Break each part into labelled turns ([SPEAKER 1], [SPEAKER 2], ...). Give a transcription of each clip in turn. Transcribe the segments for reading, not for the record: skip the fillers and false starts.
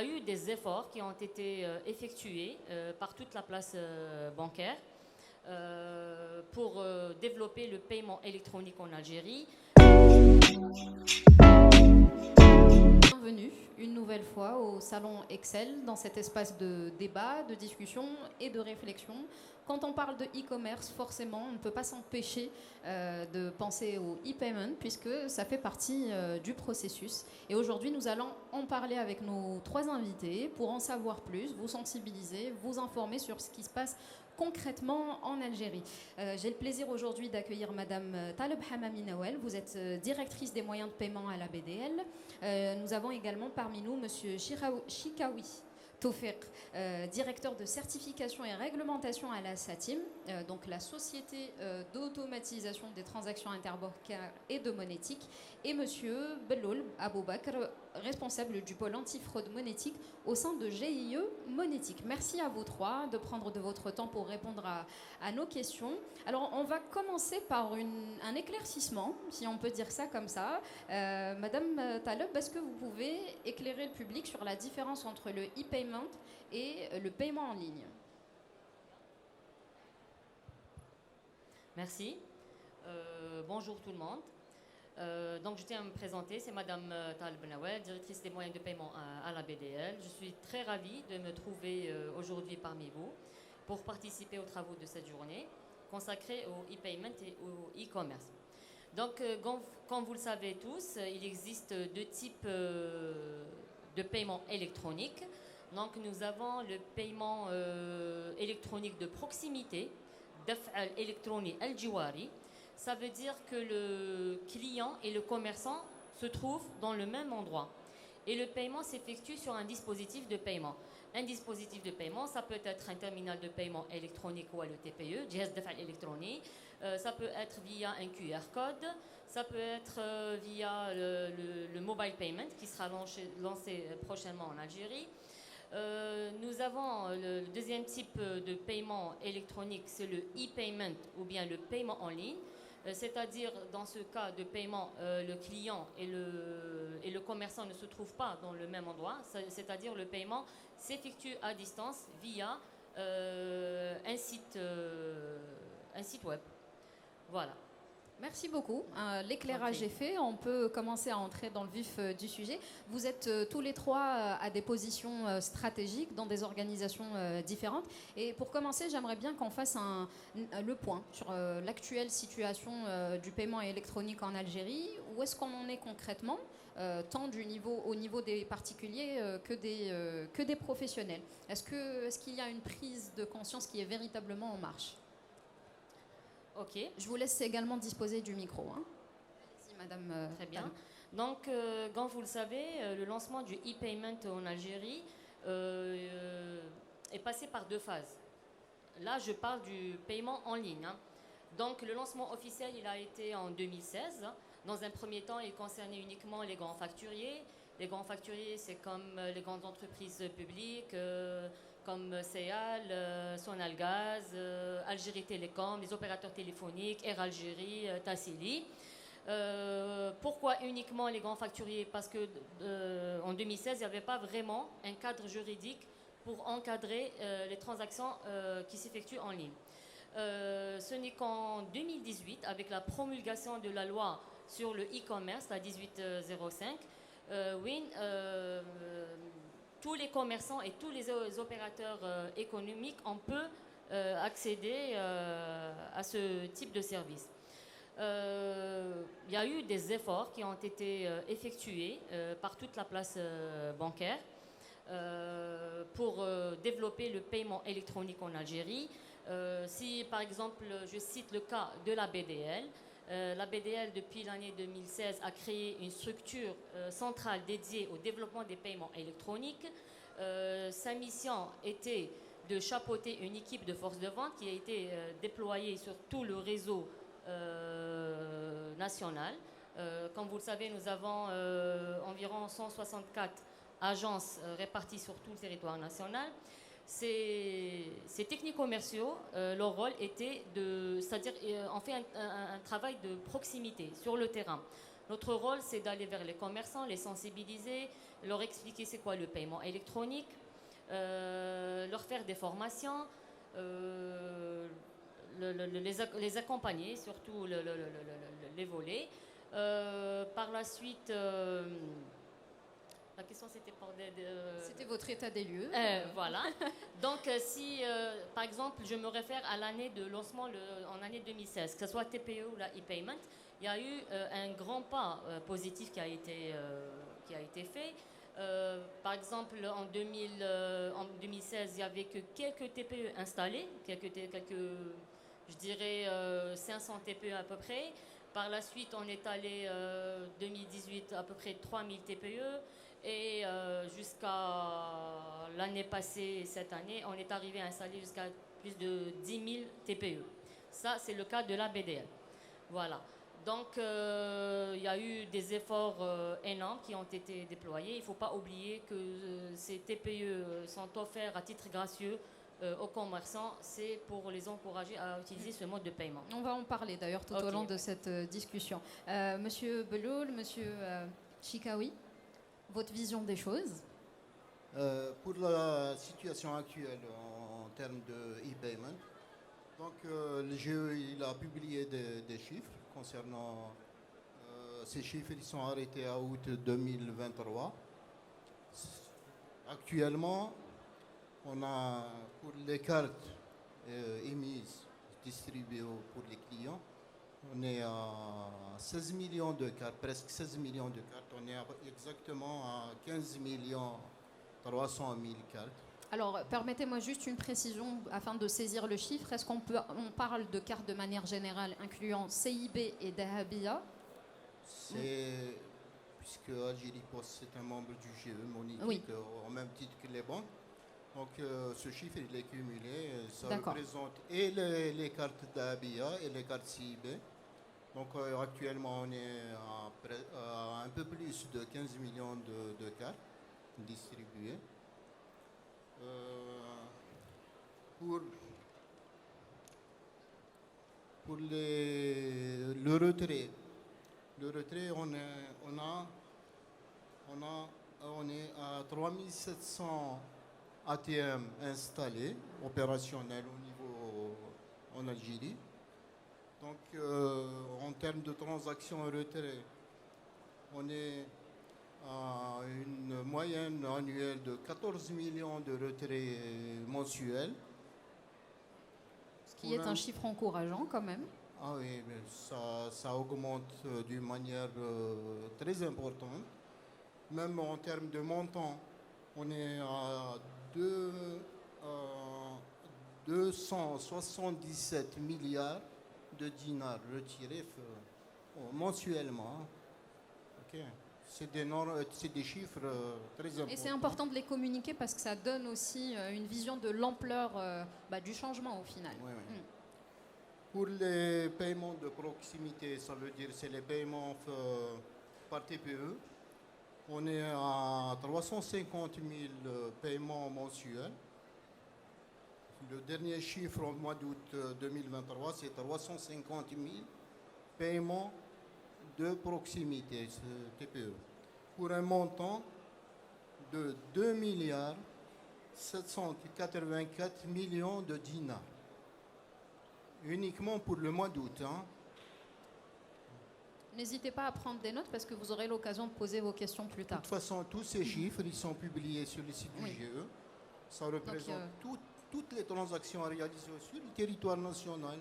[SPEAKER 1] Il y a eu des efforts qui ont été effectués par toute la place bancaire pour développer le paiement électronique en Algérie.
[SPEAKER 2] Bienvenue une nouvelle fois au Salon Excel, dans cet espace de débat, de discussion et de réflexion. Quand on parle de e-commerce, forcément, on ne peut pas s'empêcher de penser au e-payment puisque ça fait partie du processus. Et aujourd'hui, nous allons en parler avec nos trois invités pour en savoir plus, vous sensibiliser, vous informer sur ce qui se passe concrètement en Algérie. J'ai le plaisir aujourd'hui d'accueillir Madame Taleb Hamami Nawel. Vous êtes directrice des moyens de paiement à la BDL. Nous avons également parmi nous Monsieur Chikawi Tofeq, directeur de certification et réglementation à la SATIM, donc la société d'automatisation des transactions interbancaires et de monétique, et Monsieur Belloul Aboubakr, responsable du pôle antifraude monétique au sein de GIE Monétique. Merci à vous trois de prendre de votre temps pour répondre à nos questions. Alors, on va commencer par un éclaircissement, si on peut dire ça comme ça. Madame Taleb, est-ce que vous pouvez éclairer le public sur la différence entre le e-payment et le paiement en ligne?
[SPEAKER 1] Merci. Bonjour tout le monde. Donc je tiens à me présenter, c'est Madame Taleb Nawel, directrice des moyens de paiement à la BDL. Je suis très ravie de me trouver aujourd'hui parmi vous pour participer aux travaux de cette journée consacrée au e-payment et au e-commerce. Donc comme vous le savez tous, il existe deux types de paiement électronique. Donc nous avons le paiement électronique de proximité, daf'al électronique al-jiwari. Ça veut dire que le client et le commerçant se trouvent dans le même endroit. Et le paiement s'effectue sur un dispositif de paiement. Un dispositif de paiement, ça peut être un terminal de paiement électronique ou le TPE, جهاز دفع électronique. Ça peut être via un QR code, ça peut être via le mobile payment qui sera lancé prochainement en Algérie. Nous avons le deuxième type de paiement électronique, c'est le e-payment ou bien le paiement en ligne. C'est-à-dire, dans ce cas de paiement, le client et le commerçant ne se trouvent pas dans le même endroit. C'est-à-dire, le paiement s'effectue à distance via un site web. Voilà.
[SPEAKER 2] Merci beaucoup. L'éclairage est fait. On peut commencer à entrer dans le vif du sujet. Vous êtes tous les trois à des positions stratégiques dans des organisations différentes. Et pour commencer, j'aimerais bien qu'on fasse le point sur l'actuelle situation du paiement électronique en Algérie. Où est-ce qu'on en est concrètement, tant au niveau des particuliers que des professionnels? Est-ce qu'il y a une prise de conscience qui est véritablement en marche?
[SPEAKER 1] Ok.
[SPEAKER 2] Je vous laisse également disposer du micro. Merci, Madame.
[SPEAKER 1] Très bien. Donc, comme vous le savez, le lancement du e-payment en Algérie est passé par deux phases. Là, je parle du paiement en ligne. Donc, le lancement officiel, il a été en 2016. Dans un premier temps, il concernait uniquement les grands facturiers. Les grands facturiers, c'est comme les grandes entreprises publiques, comme CEAL, Sonalgaz, Algérie Télécom, les opérateurs téléphoniques, Air Algérie, Tassili. Pourquoi uniquement les grands facturiers? Parce que en 2016, il n'y avait pas vraiment un cadre juridique pour encadrer les transactions qui s'effectuent en ligne. Ce n'est qu'en 2018, avec la promulgation de la loi sur le e-commerce, la 1805, tous les commerçants et tous les opérateurs économiques, on peut accéder à ce type de service. Il y a eu des efforts qui ont été effectués par toute la place bancaire pour développer le paiement électronique en Algérie. Si par exemple je cite le cas de la BDL, la BDL depuis l'année 2016 a créé une structure centrale dédiée au développement des paiements électroniques. Sa mission était de chapeauter une équipe de force de vente qui a été déployée sur tout le réseau national. Comme vous le savez, nous avons environ 164 agences réparties sur tout le territoire national. Ces techniques commerciaux, leur rôle était c'est-à-dire on fait un travail de proximité sur le terrain. Notre rôle, c'est d'aller vers les commerçants, les sensibiliser, leur expliquer c'est quoi le paiement électronique, leur faire des formations, les accompagner, surtout les volets. Par la suite, la question c'était
[SPEAKER 2] C'était votre état des lieux.
[SPEAKER 1] Voilà. Donc, si, par exemple, je me réfère à l'année de lancement en année 2016, que ce soit TPE ou la e-payment, il y a eu un grand pas positif qui a été fait. Par exemple, en 2016, il n'y avait que quelques TPE installés, je dirais 500 TPE à peu près. Par la suite, on est allé 2018 à peu près 3000 TPE. Et jusqu'à l'année passée, cette année, on est arrivé à installer jusqu'à plus de 10 000 TPE. Ça, c'est le cas de la BDL. Voilà. Donc, il y a eu des efforts énormes qui ont été déployés. Il ne faut pas oublier que ces TPE sont offerts à titre gracieux aux commerçants. C'est pour les encourager à utiliser ce mode de paiement.
[SPEAKER 2] On va en parler d'ailleurs tout au long de cette discussion. Monsieur Beloul, Monsieur Chikaoui, votre vision des choses?
[SPEAKER 3] Pour la situation actuelle en termes de e-payment, donc le GE il a publié des chiffres concernant ces chiffres, ils sont arrêtés à août 2023. Actuellement, on a pour les cartes émises, distribuées pour les clients, on est à 16 millions de cartes, presque 16 millions de cartes. On est exactement à 15 millions 300 000 cartes.
[SPEAKER 2] Alors, permettez-moi juste une précision afin de saisir le chiffre. Est-ce qu'on parle de cartes de manière générale incluant CIB et Dahabia?
[SPEAKER 3] Puisque Algérie Post, c'est un membre du GE monétique,
[SPEAKER 2] oui,
[SPEAKER 3] au même titre que les banques. Donc, ce chiffre, il est cumulé. Ça représente et les cartes Dahabia et les cartes CIB. Donc, actuellement, on est à un peu plus de 15 millions de cartes distribuées. Pour le retrait, on est à 3700 ATM installés, opérationnels au niveau en Algérie. Donc, en termes de transactions retrait, on est à une moyenne annuelle de 14 millions de retraits mensuels.
[SPEAKER 2] Ce qui est un chiffre encourageant quand même.
[SPEAKER 3] Ah oui, mais ça augmente d'une manière très importante. Même en termes de montant, on est à 277 milliards de dinars retirés mensuellement. Okay. C'est des chiffres très importants.
[SPEAKER 2] Et c'est important de les communiquer parce que ça donne aussi une vision de l'ampleur du changement au final.
[SPEAKER 3] Oui, oui. Pour les paiements de proximité, ça veut dire c'est les paiements par TPE. On est à 350 000 paiements mensuels. Le dernier chiffre au mois d'août 2023, c'est 350 000 paiements de proximité, TPE, pour un montant de 2 milliards 784 millions de dinars. Uniquement pour le mois d'août. Hein.
[SPEAKER 2] N'hésitez pas à prendre des notes parce que vous aurez l'occasion de poser vos questions plus tard.
[SPEAKER 3] De toute façon, tous ces chiffres, ils sont publiés sur le site du GE. Ça représente toutes les transactions réalisées sur le territoire national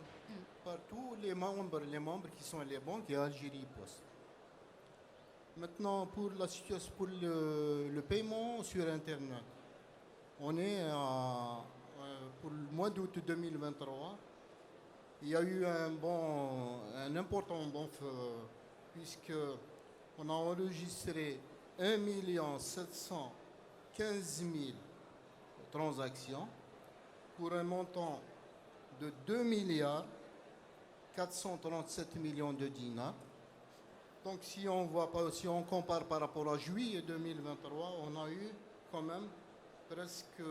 [SPEAKER 3] par tous les membres qui sont les banques et Algérie Post. Maintenant, pour la situation, pour le paiement sur Internet, on est pour le mois d'août 2023, il y a eu un important bond puisque on a enregistré 1 715 000 transactions pour un montant de 2 milliards 437 millions de dinars. Donc si on compare par rapport à juillet 2023, on a eu quand même presque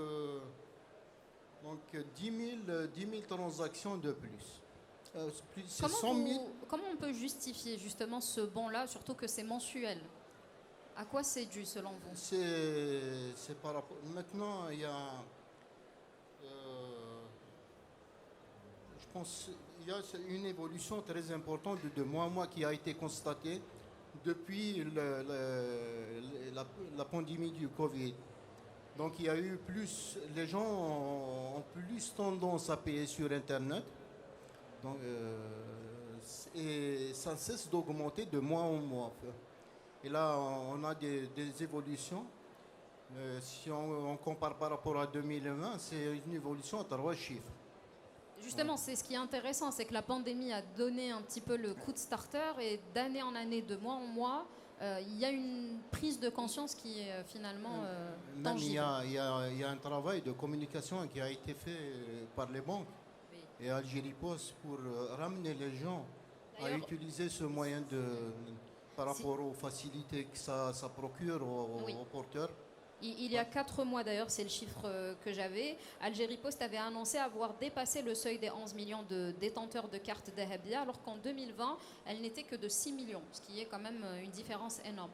[SPEAKER 3] 10 000 transactions de plus. C'est 100 000.
[SPEAKER 2] Comment on peut justifier justement ce bon-là, surtout que c'est mensuel? À quoi c'est dû selon vous?
[SPEAKER 3] C'est par rapport. Maintenant, il y a. Je pense qu'il y a une évolution très importante de mois en mois qui a été constatée depuis la pandémie du Covid. Donc il y a eu plus, les gens ont plus tendance à payer sur Internet. Donc, et ça cesse d'augmenter de mois en mois. Et là, on a des évolutions. Si on compare par rapport à 2020, c'est une évolution à 3 chiffres.
[SPEAKER 2] Justement, c'est ce qui est intéressant, c'est que la pandémie a donné un petit peu le coup de starter et d'année en année, de mois en mois, il y a une prise de conscience qui est finalement tangible.
[SPEAKER 3] Il y a un travail de communication qui a été fait par les banques et Algérie Post pour ramener les gens à utiliser ce moyen par rapport aux facilités que ça procure aux porteurs.
[SPEAKER 2] Il y a 4 mois d'ailleurs, c'est le chiffre que j'avais, Algérie Post avait annoncé avoir dépassé le seuil des 11 millions de détenteurs de cartes Dahabia, alors qu'en 2020, elle n'était que de 6 millions, ce qui est quand même une différence énorme.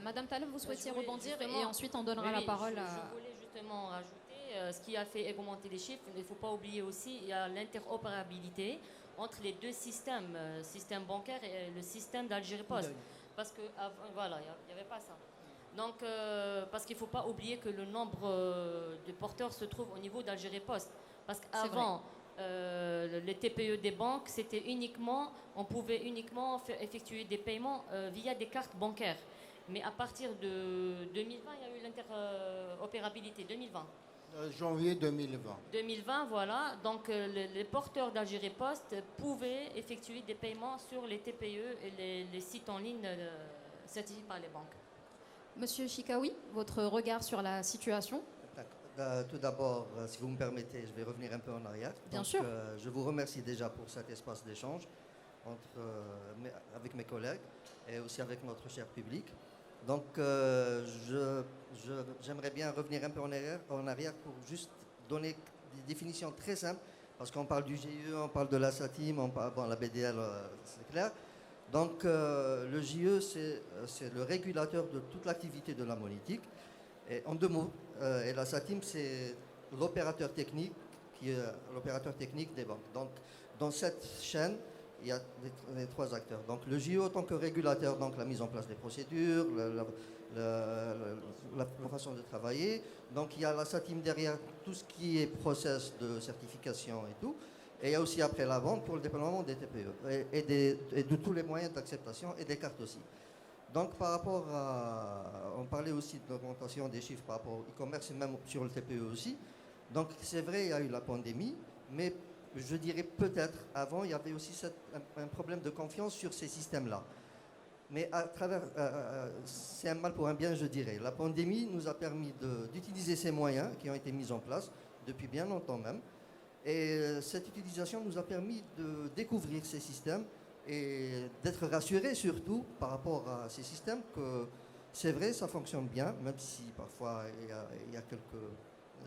[SPEAKER 2] Madame Taleb, vous souhaitiez rebondir et ensuite on donnera la parole à...
[SPEAKER 1] Je voulais justement rajouter ce qui a fait augmenter les chiffres. Il ne faut pas oublier aussi, il y a l'interopérabilité entre les deux systèmes, système bancaire et le système d'Algérie Post. Parce que voilà, il n'y avait pas ça. Donc, parce qu'il ne faut pas oublier que le nombre de porteurs se trouve au niveau d'Algérie Post. Parce qu'avant, les TPE des banques, on pouvait uniquement effectuer des paiements via des cartes bancaires. Mais à partir de 2020, il y a eu l'interopérabilité. 2020.
[SPEAKER 3] Janvier 2020.
[SPEAKER 1] 2020, voilà. Donc, les porteurs d'Algérie Post pouvaient effectuer des paiements sur les TPE et les sites en ligne certifiés par les banques.
[SPEAKER 2] Monsieur Chikaoui, votre regard sur la situation?
[SPEAKER 4] Tout d'abord, si vous me permettez, je vais revenir un peu en arrière.
[SPEAKER 2] Bien sûr.
[SPEAKER 4] Je vous remercie déjà pour cet espace d'échange avec mes collègues et aussi avec notre cher public. Donc, j'aimerais bien revenir un peu en arrière pour juste donner des définitions très simples, parce qu'on parle du GIE, on parle de la SATIM, on parle, bon, la BDL, c'est clair. Donc, le GIE, c'est le régulateur de toute l'activité de la monétique. Et en 2 mots, et la SATIM, c'est l'opérateur technique des banques. Donc, dans cette chaîne, il y a les 3 acteurs. Donc, le GIE, en tant que régulateur, donc la mise en place des procédures, la façon de travailler. Donc, il y a la SATIM derrière, tout ce qui est process de certification et tout. Et il y a aussi après la vente pour le déploiement des TPE et de tous les moyens d'acceptation et des cartes aussi. Donc par rapport à... On parlait aussi de l'augmentation des chiffres par rapport au e-commerce et même sur le TPE aussi. Donc c'est vrai, il y a eu la pandémie, mais je dirais peut-être avant, il y avait aussi un problème de confiance sur ces systèmes-là. Mais à travers... c'est un mal pour un bien, je dirais. La pandémie nous a permis d'utiliser ces moyens qui ont été mis en place depuis bien longtemps même. Et cette utilisation nous a permis de découvrir ces systèmes et d'être rassurés surtout par rapport à ces systèmes que c'est vrai, ça fonctionne bien, même si parfois il y a quelques,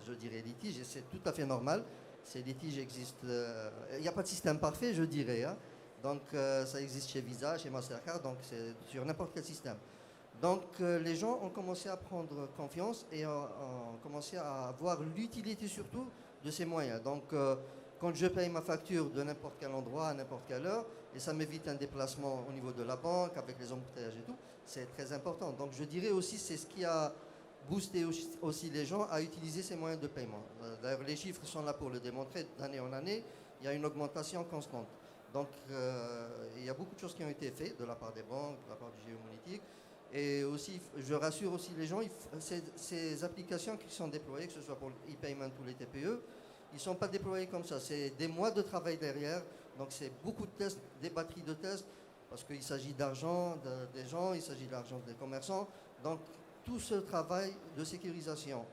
[SPEAKER 4] je dirais, litiges, et c'est tout à fait normal. Ces litiges existent, il n'y a pas de système parfait, je dirais. Hein. Donc ça existe chez Visa, chez Mastercard, donc c'est sur n'importe quel système. Donc les gens ont commencé à prendre confiance et ont commencé à voir l'utilité surtout de ces moyens. Donc, quand je paye ma facture de n'importe quel endroit, à n'importe quelle heure, et ça m'évite un déplacement au niveau de la banque, avec les embouteillages et tout, c'est très important. Donc, je dirais aussi, c'est ce qui a boosté aussi les gens à utiliser ces moyens de paiement. D'ailleurs, les chiffres sont là pour le démontrer. D'année en année, il y a une augmentation constante. Donc, il y a beaucoup de choses qui ont été faites de la part des banques, de la part du GIE monétique. Et aussi, je rassure aussi les gens, ces applications qui sont déployées, que ce soit pour l'e-payment ou les TPE, ils ne sont pas déployés comme ça. C'est des mois de travail derrière. Donc c'est beaucoup de tests, des batteries de tests, parce qu'il s'agit d'argent des gens, il s'agit d'argent des commerçants. Donc tout ce travail de sécurisation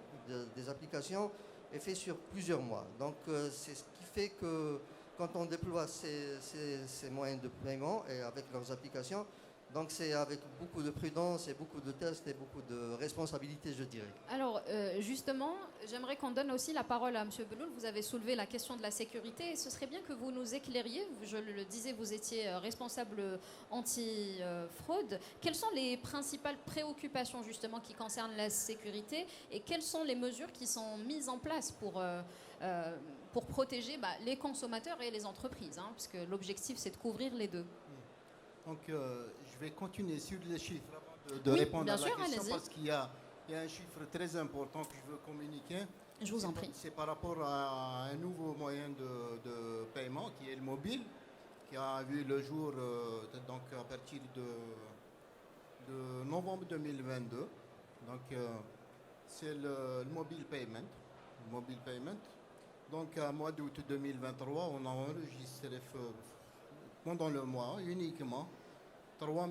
[SPEAKER 4] des applications est fait sur plusieurs mois. Donc c'est ce qui fait que quand on déploie ces moyens de paiement et avec leurs applications, Donc c'est avec beaucoup de prudence et beaucoup de tests et beaucoup de responsabilité, je dirais.
[SPEAKER 2] Alors, justement, j'aimerais qu'on donne aussi la parole à M. Beloul. Vous avez soulevé la question de la sécurité et ce serait bien que vous nous éclairiez. Je le disais, vous étiez responsable anti-fraude. Quelles sont les principales préoccupations, justement, qui concernent la sécurité et quelles sont les mesures qui sont mises en place pour protéger les consommateurs et les entreprises, hein, parce que l'objectif, c'est de couvrir les deux.
[SPEAKER 3] Donc, je vais continuer sur les chiffres avant de
[SPEAKER 2] Oui,
[SPEAKER 3] répondre
[SPEAKER 2] bien
[SPEAKER 3] à la
[SPEAKER 2] sûr,
[SPEAKER 3] question
[SPEAKER 2] allez-y.
[SPEAKER 3] parce qu'il y a un chiffre très important que je veux communiquer.
[SPEAKER 2] Je vous en prie.
[SPEAKER 3] C'est par rapport à un nouveau moyen de paiement qui est le mobile, qui a vu le jour donc à partir de novembre 2022. Donc, c'est le mobile payment. Le mobile payment. Donc, à mois d'août 2023, on a enregistré pendant le mois uniquement 3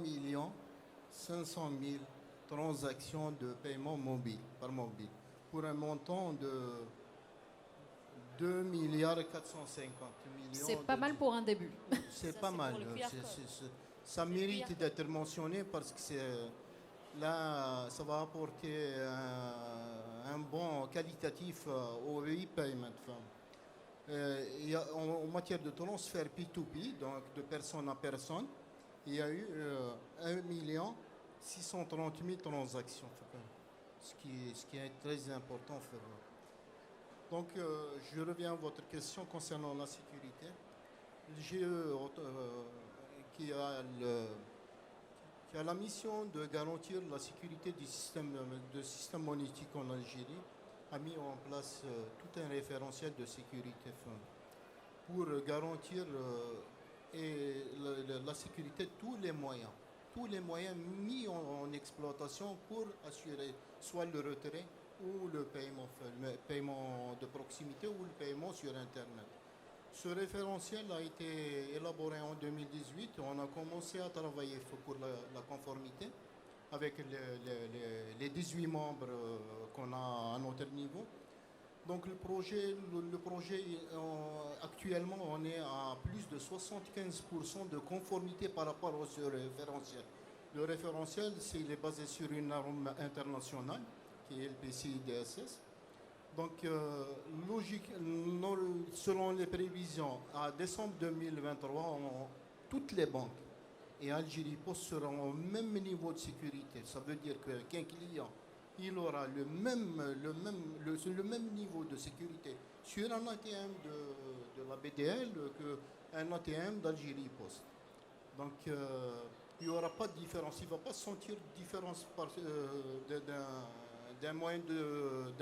[SPEAKER 3] 500 000 transactions de paiement mobile, par mobile, pour un montant de 2 milliards 450 millions.
[SPEAKER 2] C'est pas mal pour un début.
[SPEAKER 3] C'est pas mal.
[SPEAKER 1] pour le QR code.
[SPEAKER 3] Ça mérite d'être mentionné parce que là, ça va apporter un bon qualitatif au e-payment. Il y a, en matière de transfert P2P, donc de personne à personne, il y a eu 1 630 000 transactions, ce qui est très important. Donc, je reviens à votre question concernant la sécurité. Le GE qui a la mission de garantir la sécurité du système monétique en Algérie, a mis en place tout un référentiel de sécurité pour garantir la sécurité de tous les moyens mis en exploitation pour assurer soit le retrait ou le paiement de proximité ou le paiement sur Internet. Ce référentiel a été élaboré en 2018. On a commencé à travailler pour la conformité avec les 18 membres qu'on a à notre niveau. Donc le projet actuellement, on est à plus de 75% de conformité par rapport à ce référentiel. Le référentiel, il est basé sur une norme internationale qui est le PCI DSS. Donc, selon les prévisions, à décembre 2023, toutes les banques et Algérie Post seront au même niveau de sécurité. Ça veut dire qu'un client, il aura le même niveau de sécurité sur un ATM de la BDL qu'un ATM d'Algérie Post. Donc, il n'y aura pas de différence. Il ne va pas se sentir de différence d'un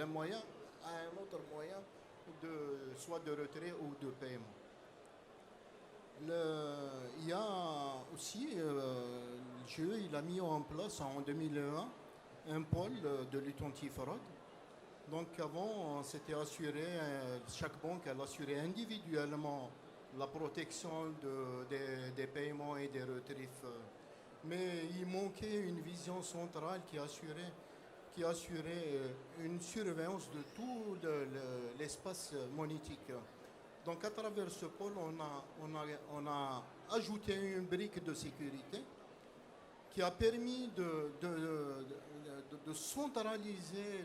[SPEAKER 3] moyen à un autre moyen, soit de retrait ou de paiement. Il y a aussi, le GE il a mis en place en 2001 un pôle de lutte anti-fraude. Donc avant, on s'était assuré, chaque banque elle assurait individuellement la protection des paiements et des retraits. Mais il manquait une vision centrale qui assurait une surveillance de tout l'espace monétique. Donc à travers ce pôle, on a ajouté une brique de sécurité qui a permis de centraliser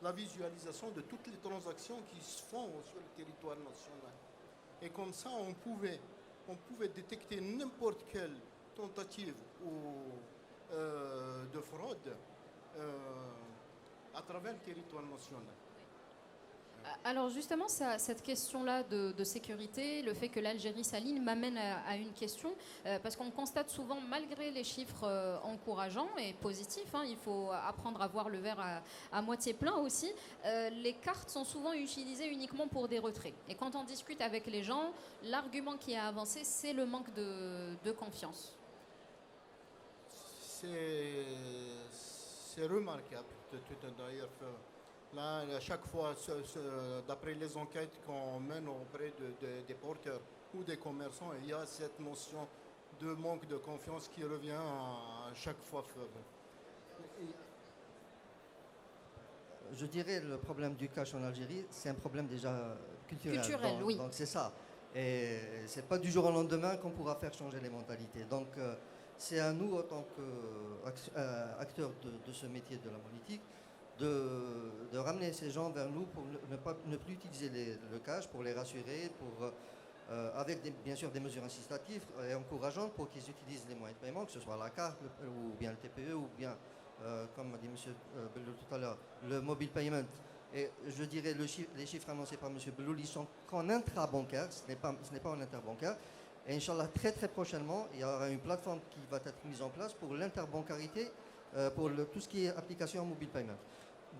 [SPEAKER 3] la visualisation de toutes les transactions qui se font sur le territoire national. Et comme ça, on pouvait détecter n'importe quelle tentative de fraude à travers le territoire national.
[SPEAKER 2] Alors justement, cette question-là de sécurité, le fait que l'Algérie s'aligne m'amène à une question, parce qu'on constate souvent, malgré les chiffres encourageants et positifs, il faut apprendre à voir le verre à moitié plein aussi, les cartes sont souvent utilisées uniquement pour des retraits. Et quand on discute avec les gens, l'argument qui est avancé, c'est le manque de confiance.
[SPEAKER 3] C'est remarquable, d'ailleurs. Là, à chaque fois, d'après les enquêtes qu'on mène auprès des porteurs ou des commerçants, il y a cette notion de manque de confiance qui revient à chaque fois.
[SPEAKER 4] Je dirais le problème du cash en Algérie, c'est un problème déjà culturel.
[SPEAKER 2] Culturel, oui.
[SPEAKER 4] Donc c'est ça. Et ce n'est pas du jour au lendemain qu'on pourra faire changer les mentalités. Donc, c'est à nous, en tant qu'acteurs de ce métier de la monétique, de ramener ces gens vers nous pour ne plus utiliser le cash, pour les rassurer, avec bien sûr des mesures incitatives et encourageantes pour qu'ils utilisent les moyens de paiement, que ce soit la carte ou bien le TPE ou bien, comme a dit M. Belloul tout à l'heure, le mobile payment. Et je dirais les chiffres annoncés par M. Belloul, ils sont qu'en intra-bancaire, ce n'est pas en interbancaire. Et Inch'Allah, très très prochainement, il y aura une plateforme qui va être mise en place pour l'interbancarité, pour tout ce qui est application en mobile payment.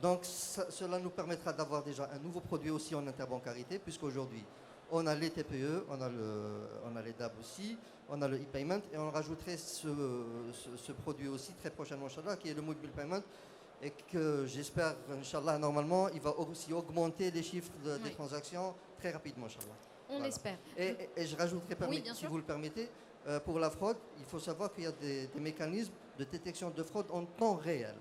[SPEAKER 4] Donc cela nous permettra d'avoir déjà un nouveau produit aussi en interbancarité, puisqu'aujourd'hui, on a les TPE, on a les DAB aussi, on a le e-payment, et on rajouterait ce produit aussi très prochainement, Inch'Allah, qui est le mobile payment, et que j'espère, Inch'Allah, normalement, il va aussi augmenter les chiffres des transactions très rapidement, Inch'Allah.
[SPEAKER 2] On l'espère.
[SPEAKER 4] Et je rajouterai, si vous le permettez, pour la fraude, il faut savoir qu'il y a des mécanismes de détection de fraude en temps réel.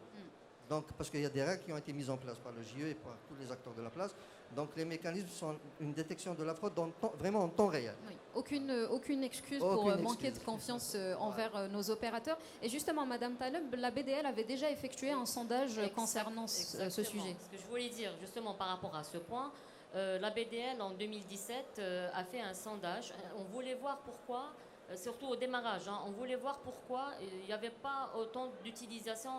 [SPEAKER 4] Donc, parce qu'il y a des règles qui ont été mises en place par le JE et par tous les acteurs de la place. Donc, les mécanismes sont une détection de la fraude vraiment en temps réel.
[SPEAKER 2] Oui. Aucune excuse pour manquer de confiance envers nos opérateurs. Et justement, Madame Taleb, la BDL avait déjà effectué un sondage concernant ce sujet.
[SPEAKER 1] Ce que je voulais dire, justement, par rapport à ce point, la BDL, en 2017, a fait un sondage. On voulait voir pourquoi, surtout au démarrage, on voulait voir pourquoi il n'y avait pas autant d'utilisation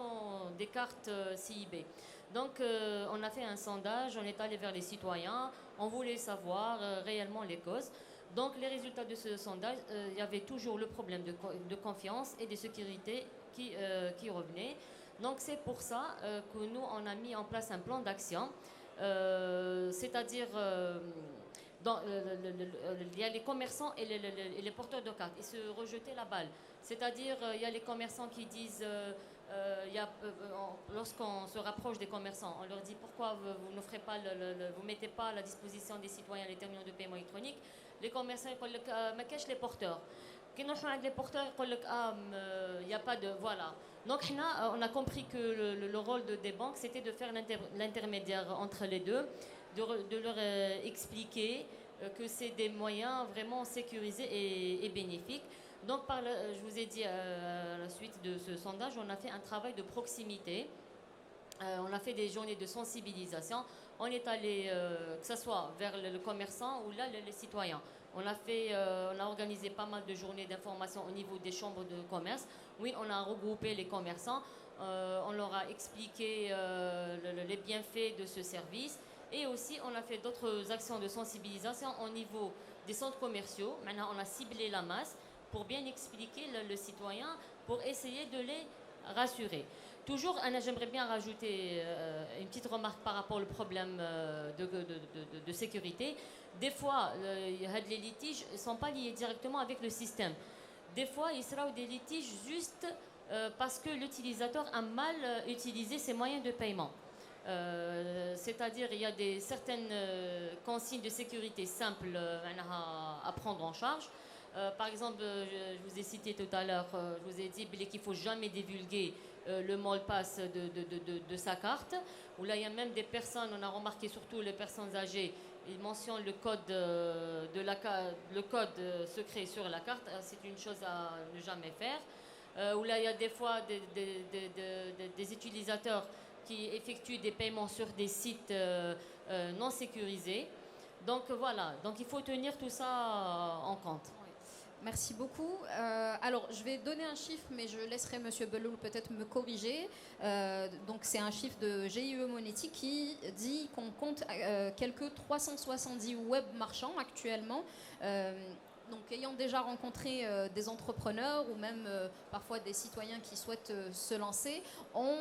[SPEAKER 1] des cartes CIB. Donc, on a fait un sondage, on est allé vers les citoyens, on voulait savoir réellement les causes. Donc, les résultats de ce sondage, il y avait toujours le problème de confiance et de sécurité qui revenait. Donc, c'est pour ça que nous, on a mis en place un plan d'action. C'est-à-dire, il y a les commerçants et les porteurs de cartes. Ils se rejetaient la balle. C'est-à-dire, il y a les commerçants qui disent, lorsqu'on se rapproche des commerçants, on leur dit pourquoi vous ne ferez pas vous mettez pas à la disposition des citoyens les terminaux de paiement électronique. Les commerçants ils disent, ma cache les porteurs. Quand on a les porteurs, ils disent, il n'y a pas de... Voilà. Donc, on a compris que le rôle des banques, c'était de faire l'intermédiaire entre les deux, de leur expliquer que c'est des moyens vraiment sécurisés et bénéfiques. Donc, je vous ai dit, à la suite de ce sondage, on a fait un travail de proximité. On a fait des journées de sensibilisation. On est allé, que ce soit vers le commerçant ou là, les citoyens. On a organisé pas mal de journées d'information au niveau des chambres de commerce. Oui, on a regroupé les commerçants. On leur a expliqué les bienfaits de ce service. Et aussi, on a fait d'autres actions de sensibilisation au niveau des centres commerciaux. Maintenant, on a ciblé la masse pour bien expliquer le citoyen, pour essayer de les rassurer. Toujours, j'aimerais bien rajouter une petite remarque par rapport au problème de sécurité. Des fois, les litiges ne sont pas liés directement avec le système. Des fois, il sera des litiges juste parce que l'utilisateur a mal utilisé ses moyens de paiement. C'est-à-dire, il y a certaines consignes de sécurité simples à prendre en charge. Par exemple, je vous ai cité tout à l'heure, je vous ai dit qu'il ne faut jamais divulguer le mot de passe de sa carte. Où là, il y a même des personnes, on a remarqué surtout les personnes âgées, ils mentionnent le code, le code secret sur la carte. C'est une chose à ne jamais faire. Où là, il y a des fois des utilisateurs qui effectuent des paiements sur des sites non sécurisés. Donc voilà, donc il faut tenir tout ça en compte.
[SPEAKER 2] Merci beaucoup. Alors, je vais donner un chiffre, mais je laisserai M. Belloul peut-être me corriger. Donc, c'est un chiffre de GIE Monétique qui dit qu'on compte quelques 370 web marchands actuellement. Donc, ayant déjà rencontré des entrepreneurs ou même parfois des citoyens qui souhaitent se lancer, on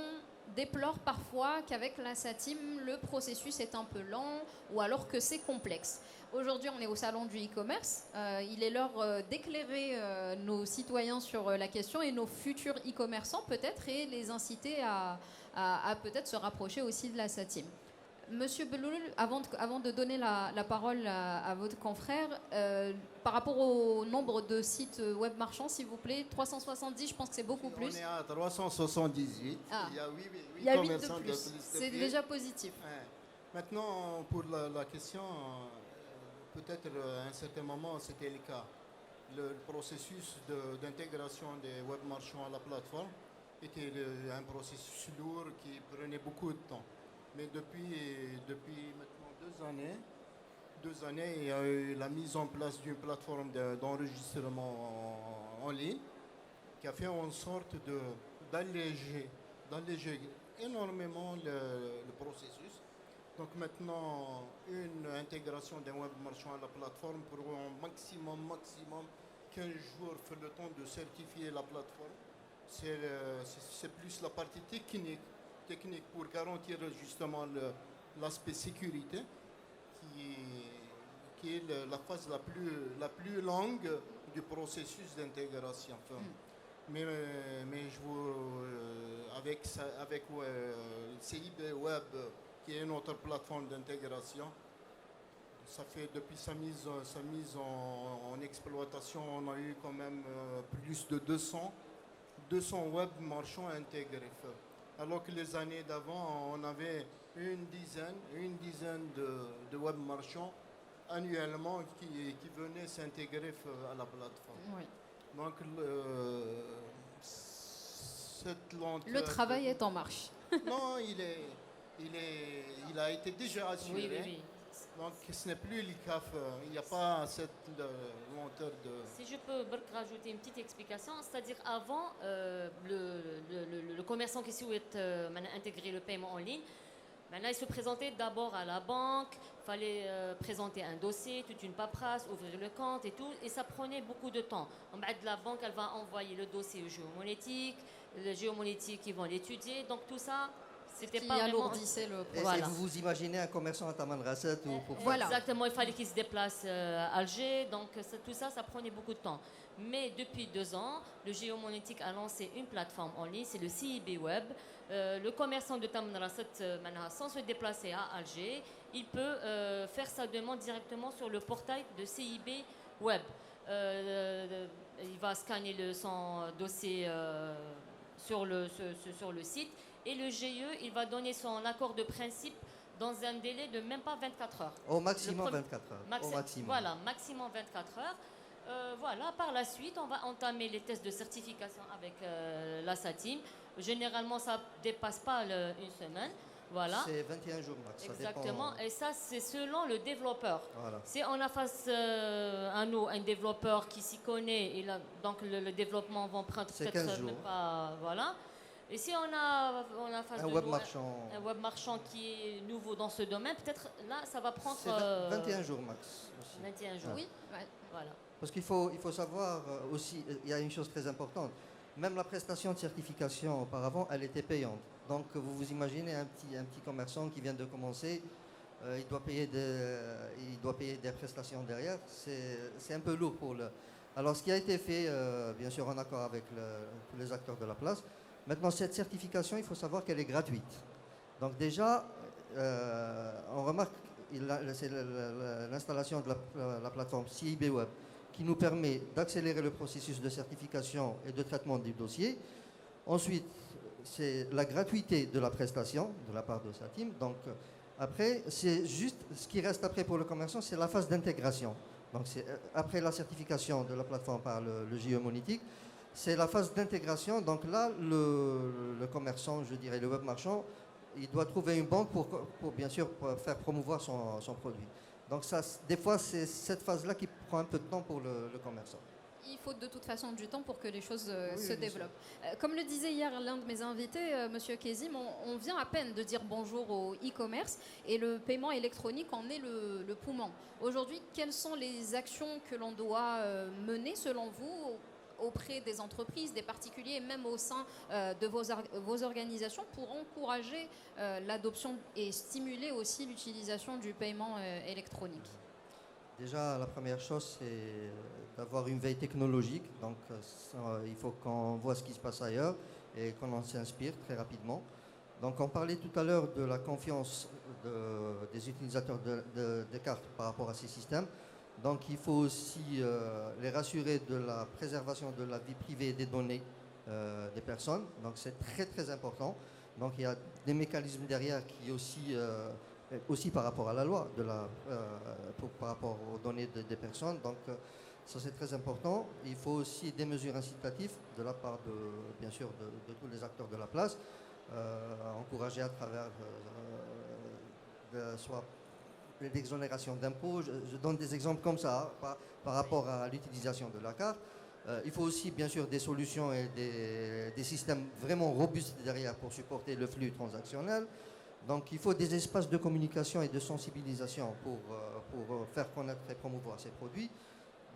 [SPEAKER 2] déplore parfois qu'avec la SATIM, le processus est un peu lent ou alors que c'est complexe. Aujourd'hui, on est au salon du e-commerce. Il est l'heure d'éclairer nos citoyens sur la question et nos futurs e-commerçants peut-être et les inciter à peut-être se rapprocher aussi de la SATIM. Monsieur Belloul, avant de donner la parole à votre confrère, par rapport au nombre de sites web marchands, s'il vous plaît, 370, je pense que c'est beaucoup plus.
[SPEAKER 3] On est à 378.
[SPEAKER 2] Ah.
[SPEAKER 3] Il y a 8
[SPEAKER 2] commerçants de plus. C'est déjà positif.
[SPEAKER 3] Ouais. Maintenant, pour la question peut-être à un certain moment c'était le cas. Le processus d'intégration des web marchands à la plateforme était un processus lourd qui prenait beaucoup de temps. Mais depuis maintenant 2 années, il y a eu la mise en place d'une plateforme d'enregistrement en ligne qui a fait en sorte d'alléger énormément le processus. Donc maintenant, une intégration d'un web marchand à la plateforme pour un maximum 15 jours faire le temps de certifier la plateforme. C'est plus la partie technique pour garantir justement l'aspect sécurité qui est la phase la plus longue du processus d'intégration. Mais je vous, avec CIB Web, qui est notre plateforme d'intégration, ça fait depuis sa mise en exploitation, on a eu quand même plus de 200 web marchands intégrés. Alors que les années d'avant, on avait une dizaine de web marchands annuellement qui venaient s'intégrer à la plateforme.
[SPEAKER 2] Oui.
[SPEAKER 3] Donc cette lenteur...
[SPEAKER 2] Le travail est en marche.
[SPEAKER 3] Non, il a été déjà assuré.
[SPEAKER 1] Oui.
[SPEAKER 3] Donc ce n'est plus le CAF, il n'y a pas cette lenteur de...
[SPEAKER 1] Si je peux rajouter une petite explication, c'est-à-dire avant, le commerçant qui souhaite intégrer le paiement en ligne, maintenant il se présentait d'abord à la banque, il fallait présenter un dossier, toute une paperasse, ouvrir le compte et tout, et ça prenait beaucoup de temps. La banque, elle va envoyer le dossier au géomonétique, le géomonétique, ils vont l'étudier, donc tout ça... C'était
[SPEAKER 2] qui
[SPEAKER 1] pas
[SPEAKER 2] alourdissait le
[SPEAKER 4] Et,
[SPEAKER 2] processus.
[SPEAKER 4] et vous imaginez un commerçant à Tamanrasset ou pour
[SPEAKER 2] Voilà.
[SPEAKER 1] Exactement, il fallait qu'il se déplace à Alger, donc tout ça, ça prenait beaucoup de temps. Mais depuis 2 ans, le Géomonétique a lancé une plateforme en ligne, c'est le CIB Web. Le commerçant de Tamanrasset, sans se déplacer à Alger, il peut faire sa demande directement sur le portail de CIB Web. Il va scanner son dossier sur le site. Et le GE, il va donner son accord de principe dans un délai de même pas 24 heures.
[SPEAKER 4] Au maximum 24 heures. Au maximum.
[SPEAKER 1] Voilà, maximum 24 heures. Voilà, par la suite, on va entamer les tests de certification avec la SATIM. Généralement, ça ne dépasse pas une semaine. Voilà.
[SPEAKER 4] C'est 21 jours max.
[SPEAKER 1] Exactement.
[SPEAKER 4] Ça dépend.
[SPEAKER 1] Et ça, c'est selon le développeur.
[SPEAKER 4] Voilà.
[SPEAKER 1] Si on a face à nous un développeur qui s'y connaît, et là, donc le développement va prendre peut-être même pas... Voilà. Et si on a face
[SPEAKER 4] un
[SPEAKER 1] de
[SPEAKER 4] web
[SPEAKER 1] nous
[SPEAKER 4] marchand.
[SPEAKER 1] Un web marchand qui est nouveau dans ce domaine, peut-être là, ça va prendre...
[SPEAKER 4] C'est 21 jours max. Aussi.
[SPEAKER 1] 21 jours.
[SPEAKER 2] Oui,
[SPEAKER 1] Voilà.
[SPEAKER 4] Parce qu'il faut savoir aussi, il y a une chose très importante. Même la prestation de certification auparavant, elle était payante. Donc vous vous imaginez un petit commerçant qui vient de commencer, il doit payer des prestations derrière. C'est un peu lourd pour le... Alors ce qui a été fait, bien sûr en accord avec tous les acteurs de la place, maintenant cette certification, il faut savoir qu'elle est gratuite. Donc déjà, on remarque, c'est l'installation de la plateforme CIB Web qui nous permet d'accélérer le processus de certification et de traitement du dossier. Ensuite, c'est la gratuité de la prestation de la part de sa team. Donc après, c'est juste ce qui reste après pour le commerçant, c'est la phase d'intégration. Donc c'est après la certification de la plateforme par le géomonétique, c'est la phase d'intégration. Donc là, le commerçant, je dirais le web marchand, il doit trouver une banque pour bien sûr pour faire promouvoir son produit. Donc ça, des fois, c'est cette phase-là qui prend un peu de temps pour le commerçant.
[SPEAKER 2] Il faut de toute façon du temps pour que les choses se développent. Comme le disait hier l'un de mes invités, Monsieur Kezim, on vient à peine de dire bonjour au e-commerce et le paiement électronique en est le poumon. Aujourd'hui, quelles sont les actions que l'on doit mener selon vous auprès des entreprises, des particuliers et même au sein de vos organisations pour encourager l'adoption et stimuler aussi l'utilisation du paiement électronique?
[SPEAKER 4] Déjà, la première chose, c'est d'avoir une veille technologique. Donc, il faut qu'on voit ce qui se passe ailleurs et qu'on en s'inspire très rapidement. Donc, on parlait tout à l'heure de la confiance des utilisateurs des cartes par rapport à ces systèmes. Donc, il faut aussi les rassurer de la préservation de la vie privée et des données des personnes. Donc, c'est très, très important. Donc, il y a des mécanismes derrière qui aussi aussi par rapport à la loi, par rapport aux données des personnes. Donc, ça c'est très important. Il faut aussi des mesures incitatives de la part, bien sûr, de tous les acteurs de la place, encourager à travers soit l'exonération d'impôts. Je donne des exemples comme ça par rapport à l'utilisation de la carte. Il faut aussi, bien sûr, des solutions et des systèmes vraiment robustes derrière pour supporter le flux transactionnel. Donc, il faut des espaces de communication et de sensibilisation pour faire connaître et promouvoir ces produits.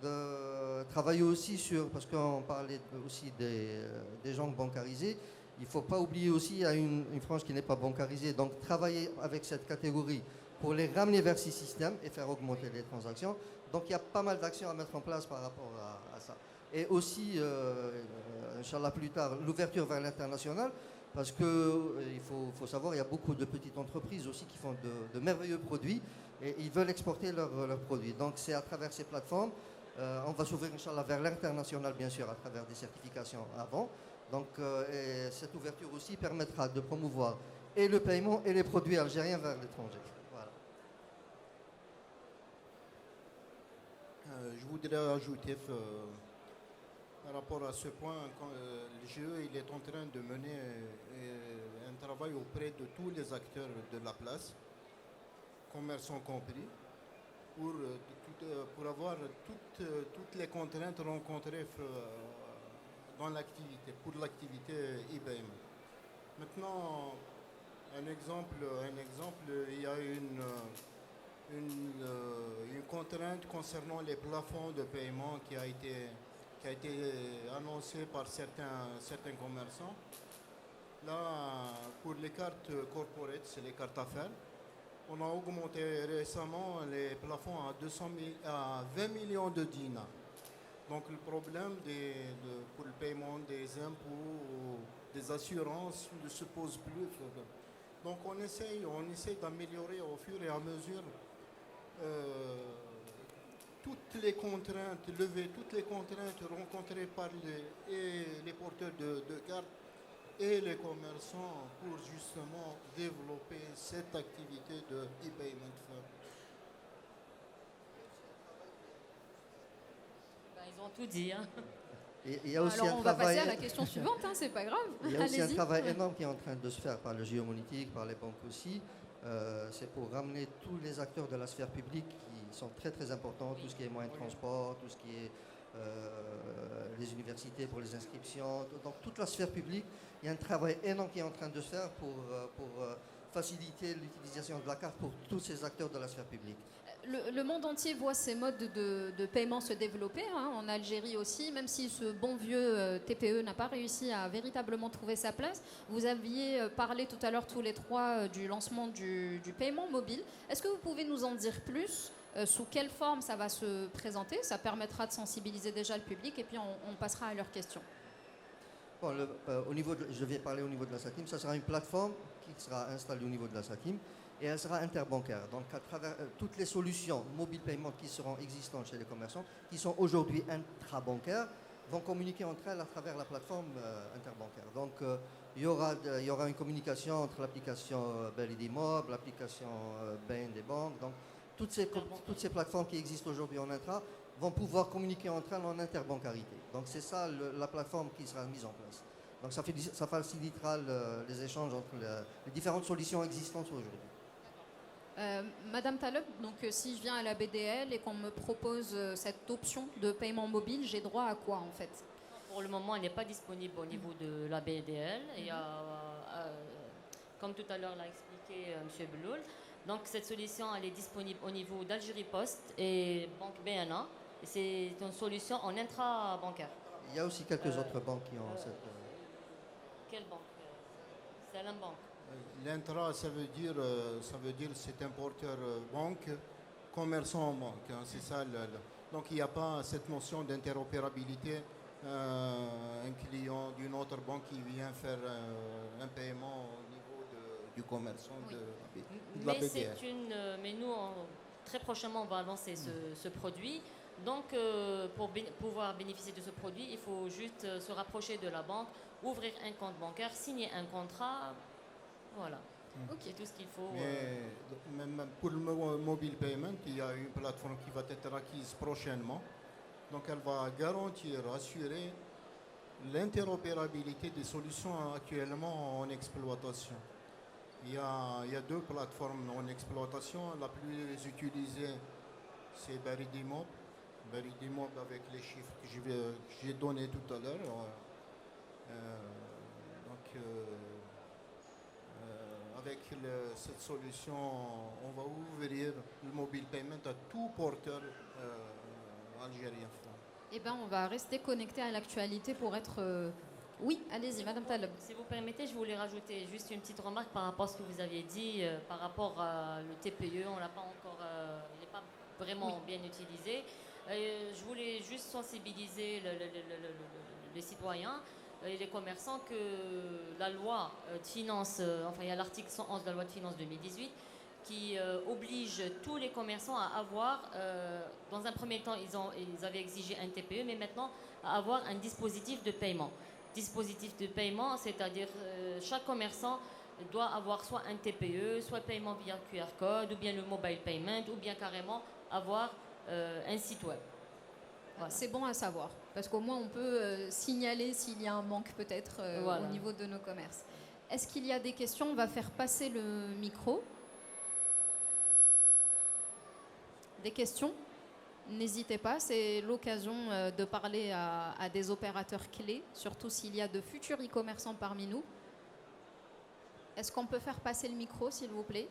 [SPEAKER 4] De travailler aussi parce qu'on parlait aussi des gens bancarisés, il ne faut pas oublier aussi qu'il y a une frange qui n'est pas bancarisée. Donc, travailler avec cette catégorie pour les ramener vers ces systèmes et faire augmenter les transactions. Donc, il y a pas mal d'actions à mettre en place par rapport à ça. Et aussi, Inch'Allah plus tard, l'ouverture vers l'international, parce qu'il faut savoir, il y a beaucoup de petites entreprises aussi qui font de merveilleux produits et ils veulent exporter leurs produits. Donc, c'est à travers ces plateformes. On va s'ouvrir, Inch'Allah, vers l'international, bien sûr, à travers des certifications avant. Donc, et cette ouverture aussi permettra de promouvoir et le paiement et les produits algériens vers l'étranger. Voilà.
[SPEAKER 3] Je voudrais ajouter, par rapport à ce point, le GE il est en train de mener un travail auprès de tous les acteurs de la place, commerçants compris, pour avoir toutes les contraintes rencontrées dans l'activité, pour l'activité IBM. Maintenant, un exemple, il y a une contrainte concernant les plafonds de paiement qui a été annoncée par certains commerçants. Là, pour les cartes corporate, c'est les cartes affaires, on a augmenté récemment les plafonds à 20 millions de dinars. Donc le problème pour le paiement des impôts ou des assurances ne se pose plus. Donc on essaye d'améliorer au fur et à mesure toutes les contraintes, lever toutes les contraintes rencontrées par les porteurs de cartes et les commerçants pour justement développer cette activité de e-payment firm.
[SPEAKER 1] Ils ont tout dit. Hein.
[SPEAKER 4] Et il y a aussi
[SPEAKER 2] alors on va passer à la question suivante, hein, c'est pas grave.
[SPEAKER 4] Il y a aussi un travail énorme qui est en train de se faire par le géomonétique, par les banques aussi. C'est pour ramener tous les acteurs de la sphère publique qui sont très très importants, tout ce qui est moyens de transport, tout ce qui est les universités pour les inscriptions, donc toute la sphère publique. Il y a un travail énorme qui est en train de se faire pour faciliter l'utilisation de la carte pour tous ces acteurs de la sphère publique.
[SPEAKER 2] Le monde entier voit ces modes de paiement se développer, hein, en Algérie aussi, même si ce bon vieux TPE n'a pas réussi à véritablement trouver sa place. Vous aviez parlé tout à l'heure tous les trois du lancement du paiement mobile. Est-ce que vous pouvez nous en dire plus ? Sous quelle forme ça va se présenter? Ça permettra de sensibiliser déjà le public et puis on passera à leurs questions.
[SPEAKER 4] Bon, je vais parler au niveau de la SACIM. Ça sera une plateforme qui sera installée au niveau de la SACIM et elle sera interbancaire. Donc à travers toutes les solutions mobile paiement qui seront existantes chez les commerçants, qui sont aujourd'hui intrabancaires, vont communiquer entre elles à travers la plateforme interbancaire. Donc il y aura une communication entre l'application Belidi Mob, l'application Bain des banques. Donc toutes ces plateformes qui existent aujourd'hui en intra vont pouvoir communiquer entre elles en interbancarité. Donc c'est ça la plateforme qui sera mise en place. Donc ça facilitera les échanges entre les différentes solutions existantes aujourd'hui.
[SPEAKER 2] Madame Taleb, donc si je viens à la BDL et qu'on me propose cette option de paiement mobile, j'ai droit à quoi en fait?
[SPEAKER 1] Pour le moment, elle n'est pas disponible au niveau de la BDL. Et comme tout à l'heure l'a expliqué M. Beloul, donc cette solution elle est disponible au niveau d'Algérie Post et Banque BNA. C'est une solution en intra-bancaire.
[SPEAKER 4] Il y a aussi quelques autres banques qui ont cette...
[SPEAKER 1] Quelle banque? C'est Alain Banque.
[SPEAKER 3] L'intra, ça veut dire c'est un porteur banque, commerçant en banque. Hein, c'est ça. Donc il n'y a pas cette notion d'interopérabilité. Un client d'une autre banque qui vient faire un paiement au niveau du commerçant de la BDL.
[SPEAKER 1] Mais nous, très prochainement, on va lancer ce produit. Donc, pour pouvoir bénéficier de ce produit, il faut juste se rapprocher de la banque, ouvrir un compte bancaire, signer un contrat. Voilà. C'est tout ce qu'il faut.
[SPEAKER 3] Mais pour le mobile payment, il y a une plateforme qui va être acquise prochainement. Donc elle va garantir, assurer l'interopérabilité des solutions actuellement en exploitation. Il y a deux plateformes en exploitation. La plus utilisée, c'est Baridimob. Baridimob avec les chiffres que j'ai donnés tout à l'heure. Avec cette solution, on va ouvrir le mobile payment à tout porteur algérien.
[SPEAKER 2] Eh bien, on va rester connecté à l'actualité pour être... Oui, allez-y, Madame Taleb.
[SPEAKER 1] Si vous permettez, je voulais rajouter juste une petite remarque par rapport à ce que vous aviez dit, par rapport au TPE. On l'a pas encore, il n'est pas vraiment bien utilisé. Je voulais juste sensibiliser les citoyens et les commerçants que la loi de finances, enfin il y a l'article 111 de la loi de finances 2018 qui oblige tous les commerçants à avoir, dans un premier temps ils avaient exigé un TPE, mais maintenant à avoir un dispositif de paiement. Dispositif de paiement, c'est-à-dire chaque commerçant doit avoir soit un TPE, soit paiement via QR code, ou bien le mobile payment, ou bien carrément avoir un site web.
[SPEAKER 2] Voilà. C'est bon à savoir, parce qu'au moins on peut signaler s'il y a un manque peut-être au niveau de nos commerces. Est-ce qu'il y a des questions? On va faire passer le micro. Des questions? N'hésitez pas, c'est l'occasion de parler à des opérateurs clés, surtout s'il y a de futurs e-commerçants parmi nous. Est-ce qu'on peut faire passer le micro, s'il vous plaît?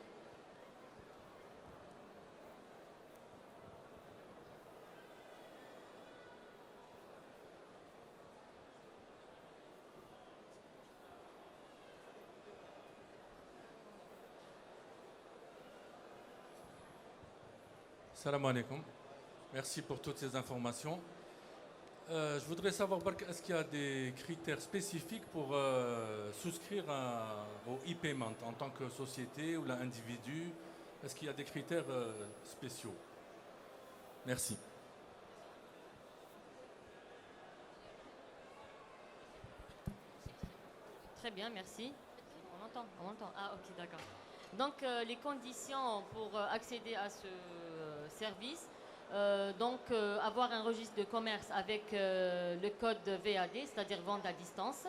[SPEAKER 5] Salam alaikum. Merci pour toutes ces informations. Je voudrais savoir, est-ce qu'il y a des critères spécifiques pour souscrire au e-payment en tant que société ou l'individu? Est-ce qu'il y a des critères spéciaux? Merci.
[SPEAKER 1] Très bien, merci. On entend. Ah, ok, d'accord. Donc, les conditions pour accéder à ce service, avoir un registre de commerce avec le code VAD, c'est-à-dire vente à distance,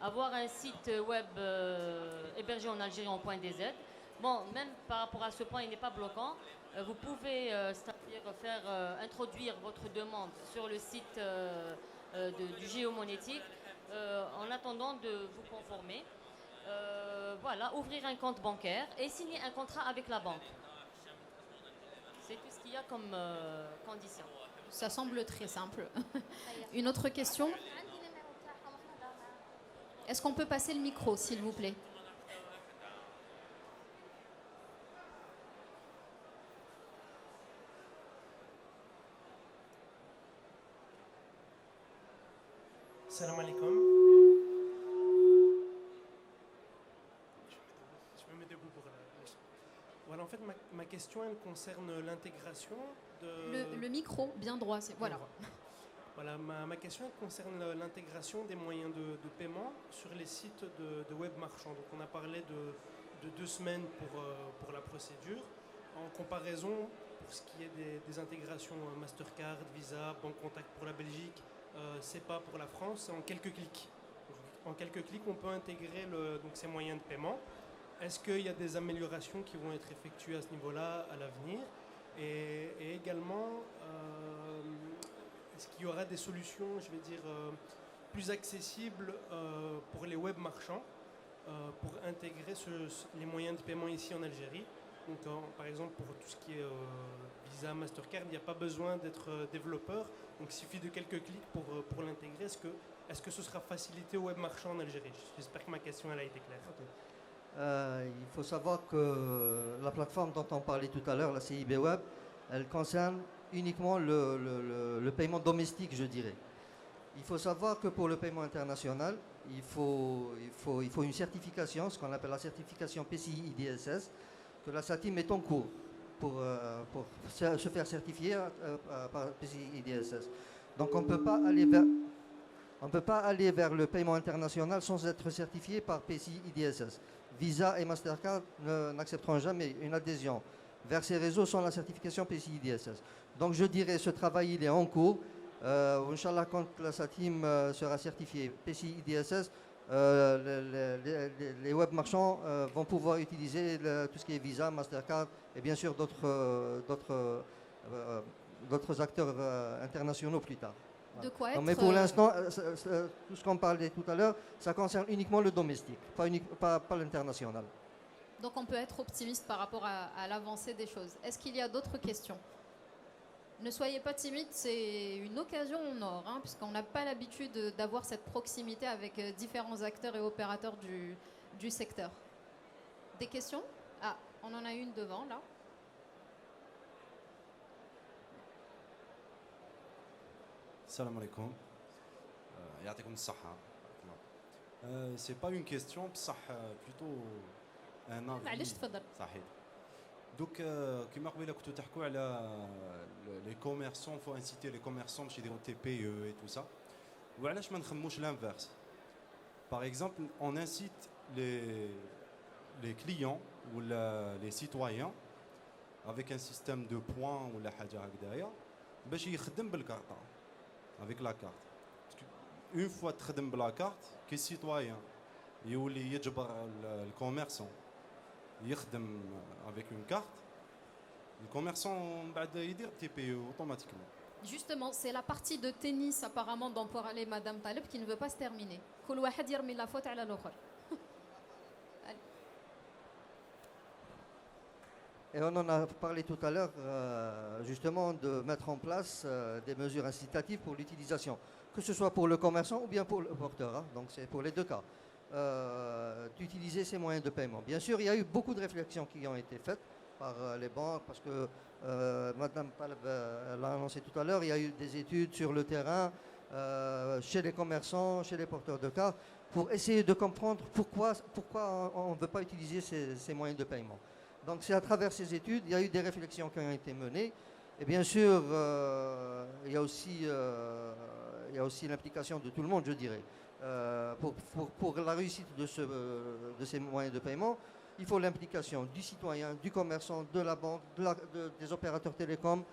[SPEAKER 1] avoir un site web hébergé en Algérie en .dz. Bon, même par rapport à ce point, il n'est pas bloquant. Vous pouvez c'est-à-dire introduire votre demande sur le site du géomonétique en attendant de vous conformer. Voilà, ouvrir un compte bancaire et signer un contrat avec la banque. C'est tout ce qu'il y a comme condition.
[SPEAKER 2] Ça semble très simple. Une autre question? Est-ce qu'on peut passer le micro, s'il vous plaît?
[SPEAKER 6] Salam alaikum. Je me mets debout pour la... Voilà, en fait, ma question, elle concerne l'intégration de...
[SPEAKER 2] Le micro, bien droit, c'est... Voilà.
[SPEAKER 6] Voilà, ma question, elle concerne l'intégration des moyens de paiement sur les sites de web marchands. Donc, on a parlé de 2 semaines pour la procédure. En comparaison, pour ce qui est des intégrations Mastercard, Visa, Banque Contact pour la Belgique, SEPA pour la France, c'est en quelques clics. En quelques clics, on peut intégrer donc ces moyens de paiement. Est-ce qu'il y a des améliorations qui vont être effectuées à ce niveau-là à l'avenir? Et également, est-ce qu'il y aura des solutions, je vais dire, plus accessibles pour les web marchands pour intégrer les moyens de paiement ici en Algérie? Donc, par exemple, pour tout ce qui est Visa, Mastercard, il n'y a pas besoin d'être développeur. Donc, il suffit de quelques clics pour l'intégrer. Est-ce que ce sera facilité aux web marchands en Algérie? J'espère que ma question elle a été claire.
[SPEAKER 4] Okay. Il faut savoir que la plateforme dont on parlait tout à l'heure, la CIB Web, elle concerne uniquement le paiement domestique, je dirais. Il faut savoir que pour le paiement international, il faut une certification, ce qu'on appelle la certification PCI IDSS, que la SATIM est en cours pour se faire certifier par PCI IDSS. Donc on ne peut pas aller vers le paiement international sans être certifié par PCI IDSS. Visa et Mastercard n'accepteront jamais une adhésion vers ces réseaux sans la certification PCI DSS. Donc je dirais ce travail il est en cours. Inch'Allah, quand la SATIM sera certifiée PCI DSS, les web marchands vont pouvoir utiliser tout ce qui est Visa, Mastercard et bien sûr d'autres acteurs internationaux plus tard.
[SPEAKER 2] De quoi
[SPEAKER 4] Non,
[SPEAKER 2] être,
[SPEAKER 4] mais pour l'instant, tout ce qu'on parlait tout à l'heure, ça concerne uniquement le domestique, pas l'international.
[SPEAKER 2] donc on peut être optimiste par rapport à l'avancée des choses. Est-ce qu'il y a d'autres questions? Ne soyez pas timide, c'est une occasion en or, hein, puisqu'on n'a pas l'habitude d'avoir cette proximité avec différents acteurs et opérateurs du secteur. Des questions? Ah, on en a une devant, là.
[SPEAKER 7] Salam alaikum. Ya'atikum as-sahha. C'est pas une question, plutôt un avis.
[SPEAKER 2] معليش تفضل.
[SPEAKER 7] صحيح. Donc, كما قبيله كنتو تحكوا على les commerçants, faut inciter les commerçants باش يديروا TPE et tout ça. وعلاش ما نخموش l'inverse. Par exemple, on incite les clients ou les citoyens avec un système de points ou la حاجه هكذايا باش يخدم بالكارطه. Avec la carte. Une fois تخدم بلا carte, كي citoyen يولي يجبر le commerçant يخدم avec une carte, le commerçant بعد يدير TPE automatiquement.
[SPEAKER 2] Justement, c'est la partie de tennis apparemment dont parlait Madame Taleb qui ne veut pas se terminer. كل واحد يرمي la faute على الآخر.
[SPEAKER 4] Et on en a parlé tout à l'heure, justement, de mettre en place des mesures incitatives pour l'utilisation, que ce soit pour le commerçant ou bien pour le porteur, hein, donc c'est pour les deux cas, d'utiliser ces moyens de paiement. Bien sûr, il y a eu beaucoup de réflexions qui ont été faites par les banques, parce que Madame Taleb l'a annoncé tout à l'heure, il y a eu des études sur le terrain, chez les commerçants, chez les porteurs de cas, pour essayer de comprendre pourquoi on ne veut pas utiliser ces moyens de paiement. Donc c'est à travers ces études, il y a eu des réflexions qui ont été menées. Et bien sûr, il y a aussi l'implication de tout le monde, je dirais. Pour la réussite de ces moyens de paiement, il faut l'implication du citoyen, du commerçant, de la banque, des opérateurs télécoms,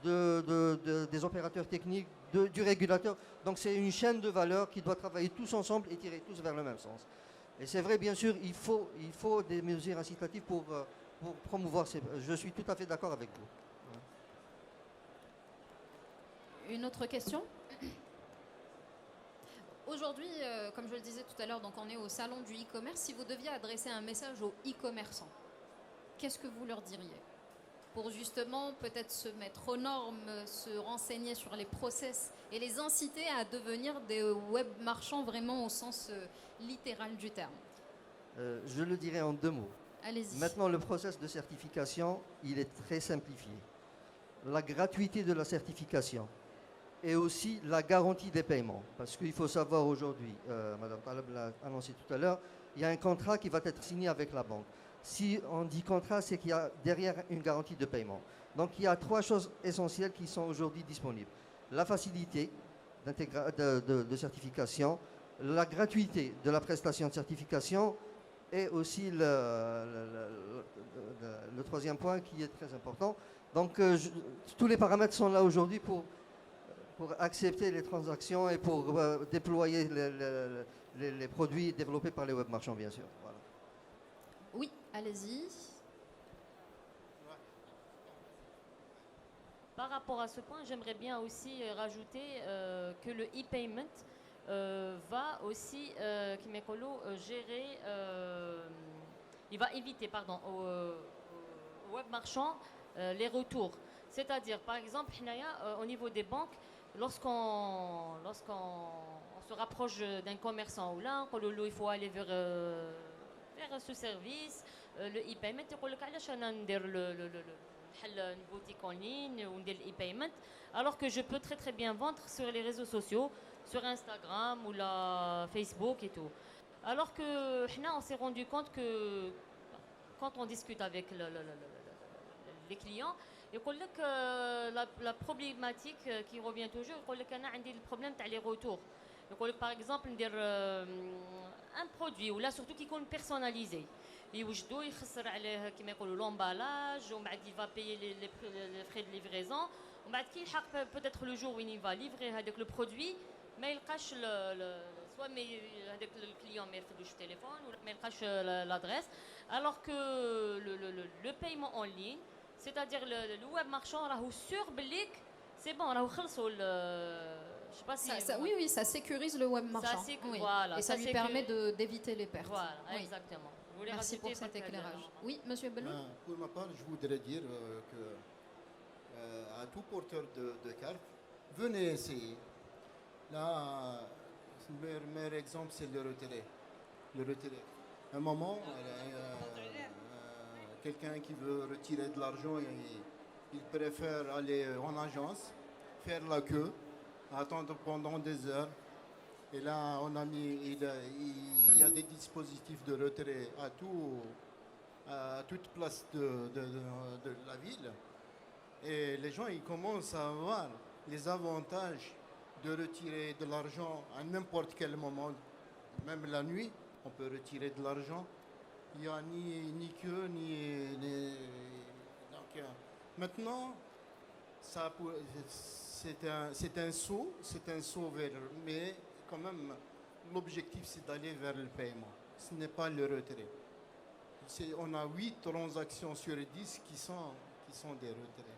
[SPEAKER 4] des opérateurs techniques, du régulateur. Donc c'est une chaîne de valeur qui doit travailler tous ensemble et tirer tous vers le même sens. Et c'est vrai, bien sûr, il faut des mesures incitatives pour promouvoir ces... Je suis tout à fait d'accord avec vous.
[SPEAKER 2] Une autre question? Aujourd'hui, comme je le disais tout à l'heure, donc on est au salon du e-commerce. Si vous deviez adresser un message aux e-commerçants, qu'est-ce que vous leur diriez? Pour justement peut-être se mettre aux normes, se renseigner sur les process et les inciter à devenir des web marchands vraiment au sens littéral du terme.
[SPEAKER 4] Je le dirais en deux mots.
[SPEAKER 2] Allez-y.
[SPEAKER 4] Maintenant, le process de certification, il est très simplifié. La gratuité de la certification et aussi la garantie des paiements. Parce qu'il faut savoir aujourd'hui, Madame Taleb l'a annoncé tout à l'heure, il y a un contrat qui va être signé avec la banque. Si on dit contrat, c'est qu'il y a derrière une garantie de paiement. Donc il y a trois choses essentielles qui sont aujourd'hui disponibles. La facilité de certification, la gratuité de la prestation de certification et aussi le troisième point qui est très important. Donc tous les paramètres sont là aujourd'hui pour accepter les transactions et pour déployer les produits développés par les web marchands, bien sûr. Voilà.
[SPEAKER 2] Oui, allez-y.
[SPEAKER 1] Par rapport à ce point, j'aimerais bien aussi rajouter que le e-payment va aussi gérer, il va éviter aux web marchands les retours. C'est-à-dire, par exemple, au niveau des banques, lorsqu'on se rapproche d'un commerçant ou là, il faut aller vers ce service, le e-payment, il une boutique en ligne ou des e-payment, alors que je peux très très bien vendre sur les réseaux sociaux, sur Instagram ou la Facebook et tout. Alors que on s'est rendu compte que quand on discute avec les clients, la problématique qui revient toujours, le problème des retours. Par exemple, un produit ou là surtout qui est personnalisé. يوجدوا يخسر عليه كما يقولوا لومبالاج ومن بعد il va payer les frais de livraison ومن بعد كي يلحق peut-être le jour où il va livrer هذاك le produit ما يلقاش soit هذاك الكليون ما يرفدوش في التليفون ولا ما يلقاش l'adresse alors que le paiement en ligne c'est-à-dire le web marchand راهو sûr بليك c'est bon راهو خلصوا je sais pas si
[SPEAKER 2] oui, ça sécurise le web marchand. Oui.
[SPEAKER 1] Voilà,
[SPEAKER 2] et ça lui permet d'éviter les pertes.
[SPEAKER 1] Voilà,
[SPEAKER 2] oui.
[SPEAKER 1] exactement.
[SPEAKER 2] Merci pour cet éclairage. Oui, monsieur Bellou.
[SPEAKER 3] Pour ma part, je voudrais dire que à tout porteur de carte, venez essayer. Là, le meilleur exemple, c'est le retrait. Le retrait. À un moment, quelqu'un qui veut retirer de l'argent, il préfère aller en agence, faire la queue, attendre pendant des heures. Et là, on a mis, il y a des dispositifs de retrait à toute place de la ville. Et les gens, ils commencent à avoir les avantages de retirer de l'argent à n'importe quel moment, même la nuit, on peut retirer de l'argent. Il n'y a ni queue, Donc, maintenant, c'est un saut vers... Mais quand même, l'objectif, c'est d'aller vers le paiement. Ce n'est pas le retrait. On a 8 transactions sur 10 qui sont des retraits.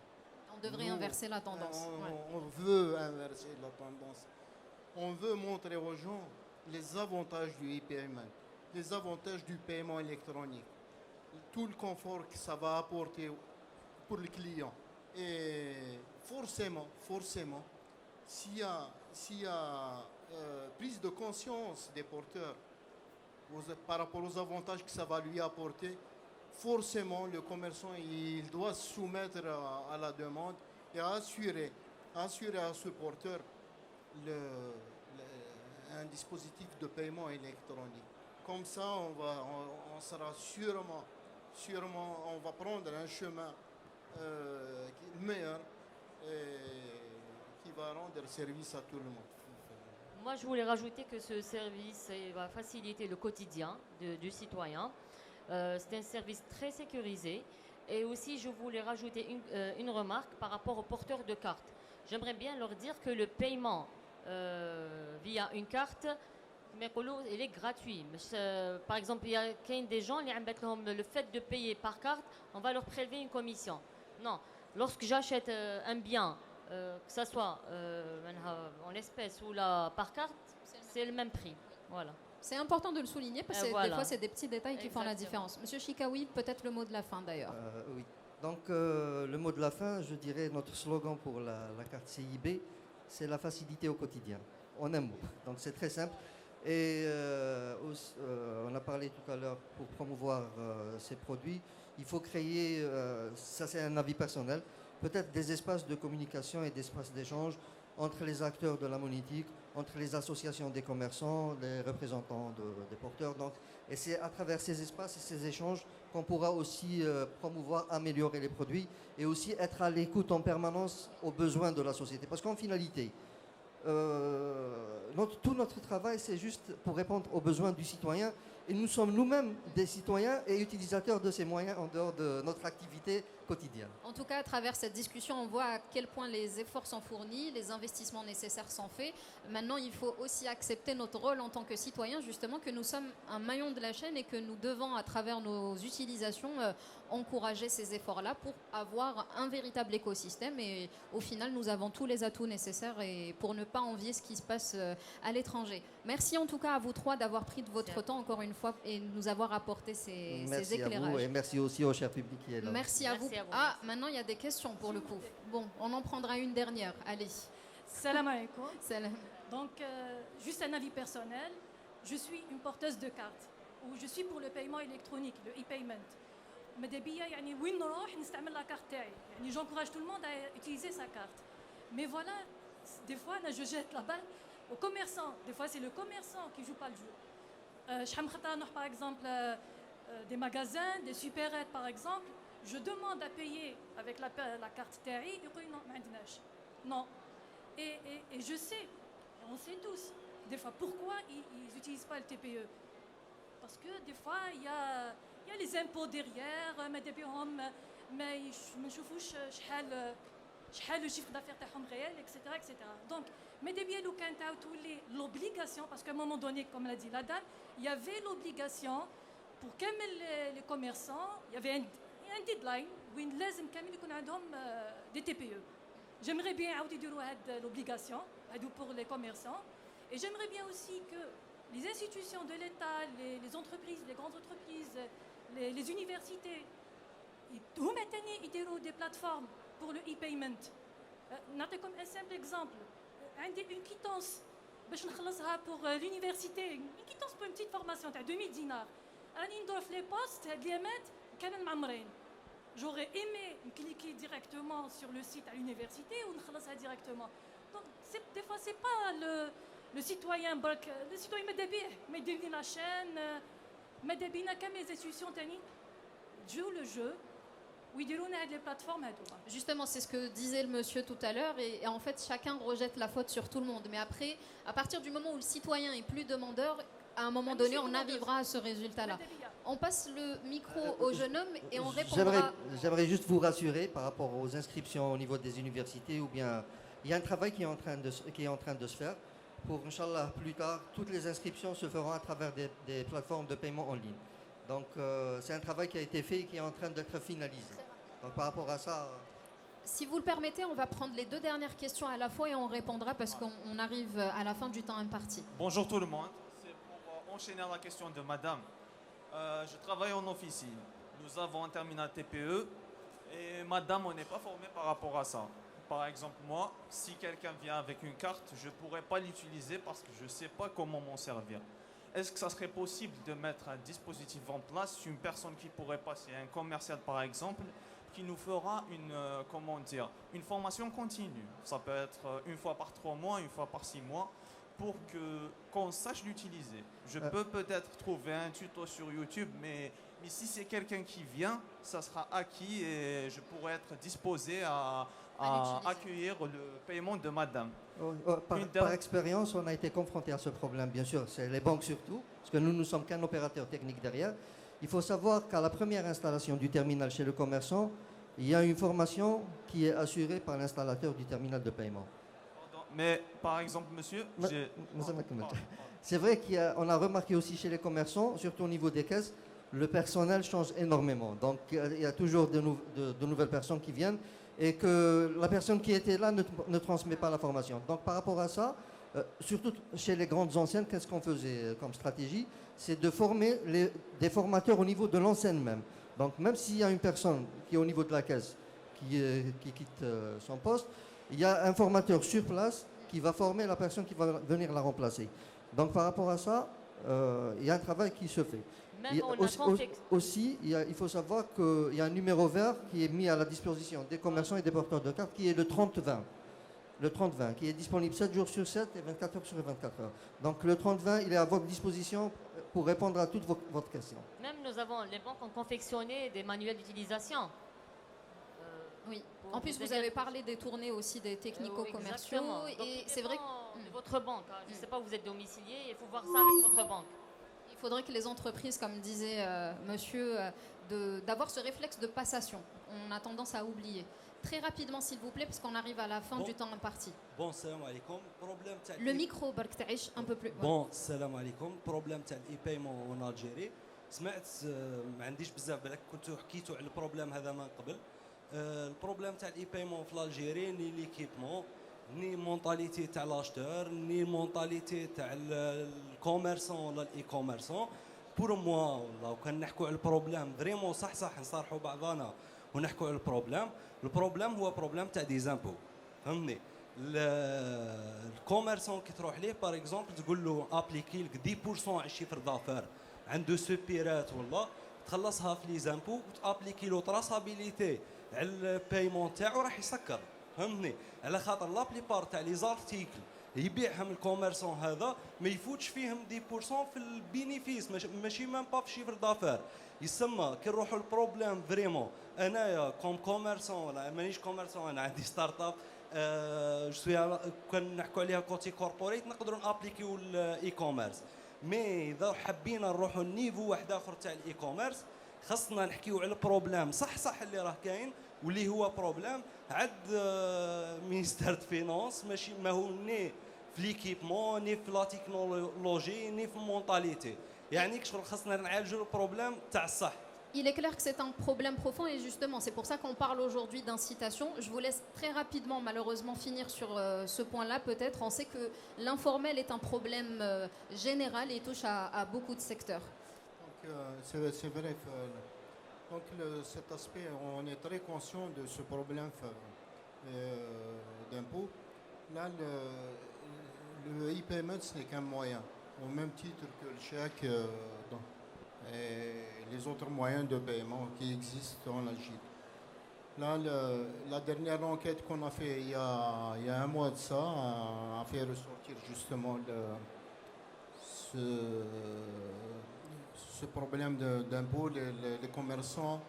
[SPEAKER 2] On devrait inverser la tendance.
[SPEAKER 3] On veut inverser la tendance. On veut montrer aux gens les avantages du e-payment, les avantages du paiement électronique, tout le confort que ça va apporter pour le client. Et forcément, s'il y a prise de conscience des porteurs par rapport aux avantages que ça va lui apporter, forcément le commerçant il doit se soumettre à la demande et assurer à ce porteur un dispositif de paiement électronique. Comme ça, on sera sûrement, on va prendre un chemin meilleur et qui va rendre service à tout le monde.
[SPEAKER 1] Moi, je voulais rajouter que ce service va faciliter le quotidien du citoyen. C'est un service très sécurisé. Et aussi, je voulais rajouter une remarque par rapport aux porteurs de cartes. J'aimerais bien leur dire que le paiement via une carte, il est gratuit. Par exemple, il y a des gens, le fait de payer par carte, on va leur prélever une commission. Non, lorsque j'achète un bien, que ce soit en espèces ou par carte, c'est le même prix. Voilà.
[SPEAKER 2] C'est important de le souligner parce que des fois, c'est des petits détails qui font la différence. Monsieur Chikaoui, peut-être le mot de la fin d'ailleurs.
[SPEAKER 4] Oui. Donc, le mot de la fin, je dirais, notre slogan pour la carte CIB, c'est la facilité au quotidien. En un mot. Donc, c'est très simple. Et on a parlé tout à l'heure, pour promouvoir ces produits, il faut créer, ça c'est un avis personnel, peut-être des espaces de communication et d'espaces d'échange entre les acteurs de la monétique, entre les associations des commerçants, les représentants des porteurs. Donc, et c'est à travers ces espaces et ces échanges qu'on pourra aussi promouvoir, améliorer les produits et aussi être à l'écoute en permanence aux besoins de la société. Parce qu'en finalité, tout notre travail, c'est juste pour répondre aux besoins du citoyen. Et nous sommes nous-mêmes des citoyens et utilisateurs de ces moyens en dehors de notre activité quotidienne.
[SPEAKER 2] En tout cas, à travers cette discussion, on voit à quel point les efforts sont fournis, les investissements nécessaires sont faits. Maintenant, il faut aussi accepter notre rôle en tant que citoyen, justement, que nous sommes un maillon de la chaîne et que nous devons, à travers nos utilisations, encourager ces efforts-là pour avoir un véritable écosystème. Et au final, nous avons tous les atouts nécessaires et pour ne pas envier ce qui se passe à l'étranger. Merci en tout cas à vous trois d'avoir pris de votre temps encore une fois et nous avoir apporté ces éclairages.
[SPEAKER 4] Merci à vous et merci aussi au cher public qui est là.
[SPEAKER 2] Merci à vous. Ah, maintenant il y a des questions pour le coup. Bon, on en prendra une dernière. Allez.
[SPEAKER 8] Salam alaikum.
[SPEAKER 2] Salam.
[SPEAKER 8] Donc, juste un avis personnel. Je suis une porteuse de cartes ou je suis pour le paiement électronique, le e-payment. ماذا بيا يعني وين نروح نستعمل la carte تاعي. يعني j'encourage tout le monde à utiliser sa carte. Mais voilà, des fois je jette la balle aux commerçants. Des fois c'est le commerçant qui joue pas le jeu. شحال من خطره نروح par exemple des magasins, des supérettes par exemple. Je demande à payer avec la carte TAI, ils disent non, ما عندناش. Non. Et je sais, on sait tous, des fois, pourquoi ils n'utilisent pas le TPE. Parce que des fois, il y a il y a les impôts derrière, ما نشوفوش شحال le chiffre d'affaires تاعهم réel, etc. Donc, ماذا بيا لو كان تعاود تولي l'obligation, parce qu'à un moment donné, comme l'a dit la dame, il y avait l'obligation pour كامل les commerçants, il y avait un deadline وين لازم كامل يكون عندهم des TPE. J'aimerais bien عاود يديروا هاد l'obligation pour les commerçants, et j'aimerais bien aussi que les institutions de l'État, les entreprises, les grandes entreprises, les universités, هما تاني يديروا des plateformes pour le e-payment. نعطيكم un simple exemple. عندي une quittance باش نخلصها pour l'université, une quittance pour une petite formation تاع 2000 دينار. راني ندور في لي بوست هاد اليامات كانوا معمرين. J'aurais aimé cliquer directement sur le site à l'université ou نخلصها directement. Donc des fois c'est pas le citoyen برك, le citoyen ماذا بيه ما يدير لي la chaîne, ماذا بينا كامل les institutions تاني jouent le jeu. Les plateformes.
[SPEAKER 2] Justement, c'est ce que disait le monsieur tout à l'heure, et en fait, chacun rejette la faute sur tout le monde. Mais après, à partir du moment où le citoyen est plus demandeur, à un moment donné, on arrivera à ce résultat-là. On passe le micro au jeune homme et on répondra.
[SPEAKER 4] J'aimerais juste vous rassurer par rapport aux inscriptions au niveau des universités, ou bien il y a un travail qui est en train de se faire pour, Inch'Allah, plus tard, toutes les inscriptions se feront à travers des plateformes de paiement en ligne. Donc c'est un travail qui a été fait et qui est en train d'être finalisé. Donc par rapport à ça...
[SPEAKER 2] Si vous le permettez, on va prendre les deux dernières questions à la fois et on répondra parce qu'on arrive à la fin du temps imparti.
[SPEAKER 9] Bonjour tout le monde. C'est pour enchaîner la question de madame. Je travaille en officine. Nous avons un terminal TPE et madame, on n'est pas formé par rapport à ça. Par exemple, moi, si quelqu'un vient avec une carte, je ne pourrais pas l'utiliser parce que je ne sais pas comment m'en servir. Est-ce que ça serait possible de mettre un dispositif en place, une personne qui pourrait passer, un commercial par exemple, qui nous fera une formation continue? Ça peut être une fois par 3 mois, une fois par 6 mois, pour qu'on sache l'utiliser. Je peux peut-être trouver un tuto sur YouTube, mais si c'est quelqu'un qui vient, ça sera acquis et je pourrais être disposé à accueillir le paiement de madame.
[SPEAKER 4] Par expérience, on a été confronté à ce problème, bien sûr. C'est les banques surtout, parce que nous ne sommes qu'un opérateur technique derrière. Il faut savoir qu'à la première installation du terminal chez le commerçant, il y a une formation qui est assurée par l'installateur du terminal de paiement.
[SPEAKER 9] Mais par exemple, monsieur...
[SPEAKER 4] C'est vrai qu'on a remarqué aussi chez les commerçants, surtout au niveau des caisses, le personnel change énormément. Donc il y a toujours de nouvelles personnes qui viennent et que la personne qui était là ne transmet pas la formation. Donc par rapport à ça, surtout chez les grandes enseignes, qu'est-ce qu'on faisait comme stratégie? C'est de former des formateurs au niveau de l'enseigne même. Donc même s'il y a une personne qui est au niveau de la caisse qui quitte son poste, il y a un formateur sur place qui va former la personne qui va venir la remplacer. Donc par rapport à ça, il y a un travail qui se fait. Aussi, il faut savoir qu'il y a un numéro vert qui est mis à la disposition des commerçants et des porteurs de cartes qui est le 30-20. Le 30-20, qui est disponible 7 jours sur 7 et 24 heures sur 24 heures. Donc le 30-20, il est à votre disposition pour répondre à toutes vos questions.
[SPEAKER 1] Même les banques ont confectionné des manuels d'utilisation.
[SPEAKER 2] Oui. En plus, vous avez parlé des tournées aussi des technico-commerciaux.
[SPEAKER 1] Et c'est vrai que de votre banque, je ne sais pas où vous êtes domicilié, il faut voir ça avec votre banque.
[SPEAKER 2] Il faudrait que les entreprises, comme disait monsieur, d'avoir ce réflexe de passation. On a tendance à oublier. Très rapidement, s'il vous plaît, parce qu'on arrive à la fin du temps imparti.
[SPEAKER 10] Bon, salam alaikum.
[SPEAKER 2] Le micro, Bark Taïch, un peu plus.
[SPEAKER 10] Bon, salam alaikum. Problème تاع الاي-paiement en Algérie. سمعت ما عنديش بزاف بالك كنتو حكيتوا على البروبليم هذا من قبل. البروبليم تاع الاي-paiement في الجيري ني ليكيبمون ني مونطاليتي تاع لاشتور ني مونطاليتي تاع الكوميرسون ولا الاي كوميرسون. بور موا والله كان نحكوا على البروبليم فريمون صح نصارحوا بعضنا ونحكوا على البروبليم هو بروبليم تاع دي زامبو. فهمني الكوميرسون كي تروح ليه باغ اكزومبل تقول له ابليكي لك 10% على الشيفر دافير عنده سوبيرات والله تخلصها في لي زامبو وتابليكي له تراسابيليتي على البايمون تاعو راح يسكر. فهمني على خاطر لا بليبار تاع لي زارتيكل يبيعهم الكوميرسون هذا ما يفوتش فيهم 10% في البينيفيس ماشي ميم با في الشيفر دافير. يسمى كي نروحوا البروبليم فريمون انايا كوم كوميرسون ولا مانيش كوميرسون انا عندي ستارت اب كان نحكوا عليها كوتي كوربوريت نقدروا نابليكيو الاي كوميرس. مي اذا حبينا نروحوا النيفو واحد اخر تاع الاي كوميرس خاصنا نحكيو على البروبليم صح اللي راه كاين واللي هو بروبليم عاد مينستر د فينانس ماشي ما هو ني في ليكيبمون ني في لا تكنولوجي ني في المونطاليتي يعني كشغل خاصنا نعالجوا البروبليم تاع الصح.
[SPEAKER 2] Il est clair que c'est un problème profond et justement c'est pour ça qu'on parle aujourd'hui d'incitation. Je vous laisse très rapidement malheureusement finir sur ce point-là peut-être. On sait que l'informel est un problème général et touche à beaucoup de secteurs.
[SPEAKER 3] Donc c'est vrai. Donc cet aspect, on est très conscient de ce problème d'impôt. Là, le e-payment ce n'est qu'un moyen, au même titre que le chèque. Et les autres moyens de paiement qui existent en Algérie. Là, la dernière enquête qu'on a fait il y a un mois de ça a fait ressortir justement ce problème d'impôt. Les commerçants,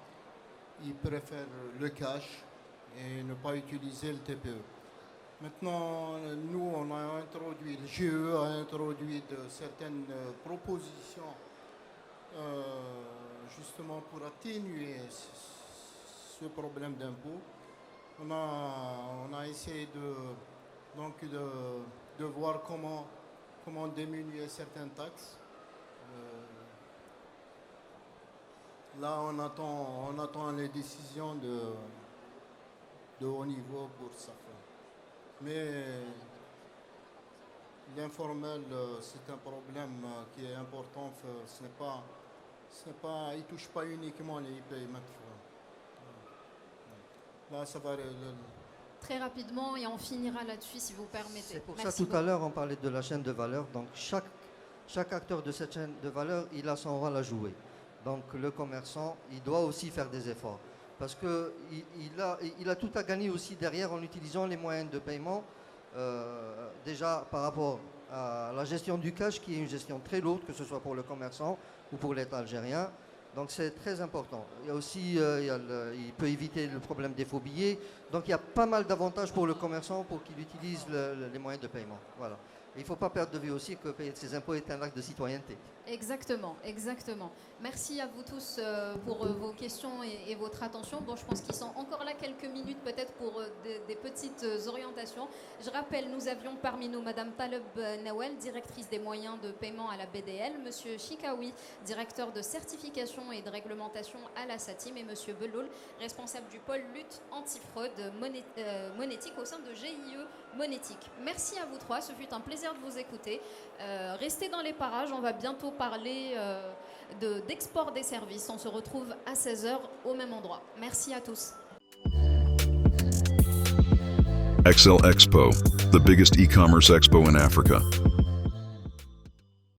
[SPEAKER 3] ils préfèrent le cash et ne pas utiliser le TPE. Maintenant, nous, on a introduit, le GE a introduit certaines propositions justement pour atténuer ce problème d'impôt. On a essayé de voir comment diminuer certaines taxes. Là, on attend les décisions de haut niveau pour ça. Mais l'informel, c'est un problème qui est important. Il ne touche pas uniquement les e-paiements. Là, ça va.
[SPEAKER 2] Très rapidement, et on finira là-dessus si vous permettez.
[SPEAKER 4] C'est pour ça tout à l'heure, on parlait de la chaîne de valeur. Donc, chaque acteur de cette chaîne de valeur, il a son rôle à jouer. Donc, le commerçant, il doit aussi faire des efforts. Parce qu'il a tout à gagner aussi derrière en utilisant les moyens de paiement. Déjà, par rapport à la gestion du cash, qui est une gestion très lourde, que ce soit pour le commerçant ou pour l'État algérien. Donc c'est très important. Il y a aussi, il peut éviter le problème des faux billets. Donc il y a pas mal d'avantages pour le commerçant pour qu'il utilise les moyens de paiement. Voilà. Et il ne faut pas perdre de vue aussi que payer ses impôts est un acte de citoyenneté.
[SPEAKER 2] Exactement. Merci à vous tous pour vos questions et votre attention. Bon, je pense qu'ils sont encore là quelques minutes peut-être pour des petites orientations. Je rappelle, nous avions parmi nous Madame Taleb Nawel, directrice des moyens de paiement à la BDL, Monsieur Chikaoui, directeur de certification et de réglementation à la SATIM, et Monsieur Beloul, responsable du pôle lutte antifraude monétique au sein de GIE Monétique. Merci à vous trois, ce fut un plaisir de vous écouter. Restez dans les parages, on va bientôt parler d'export des services. On se retrouve à 16h au même endroit. Merci à tous.
[SPEAKER 11] Excel Expo, the biggest e-commerce expo in Africa.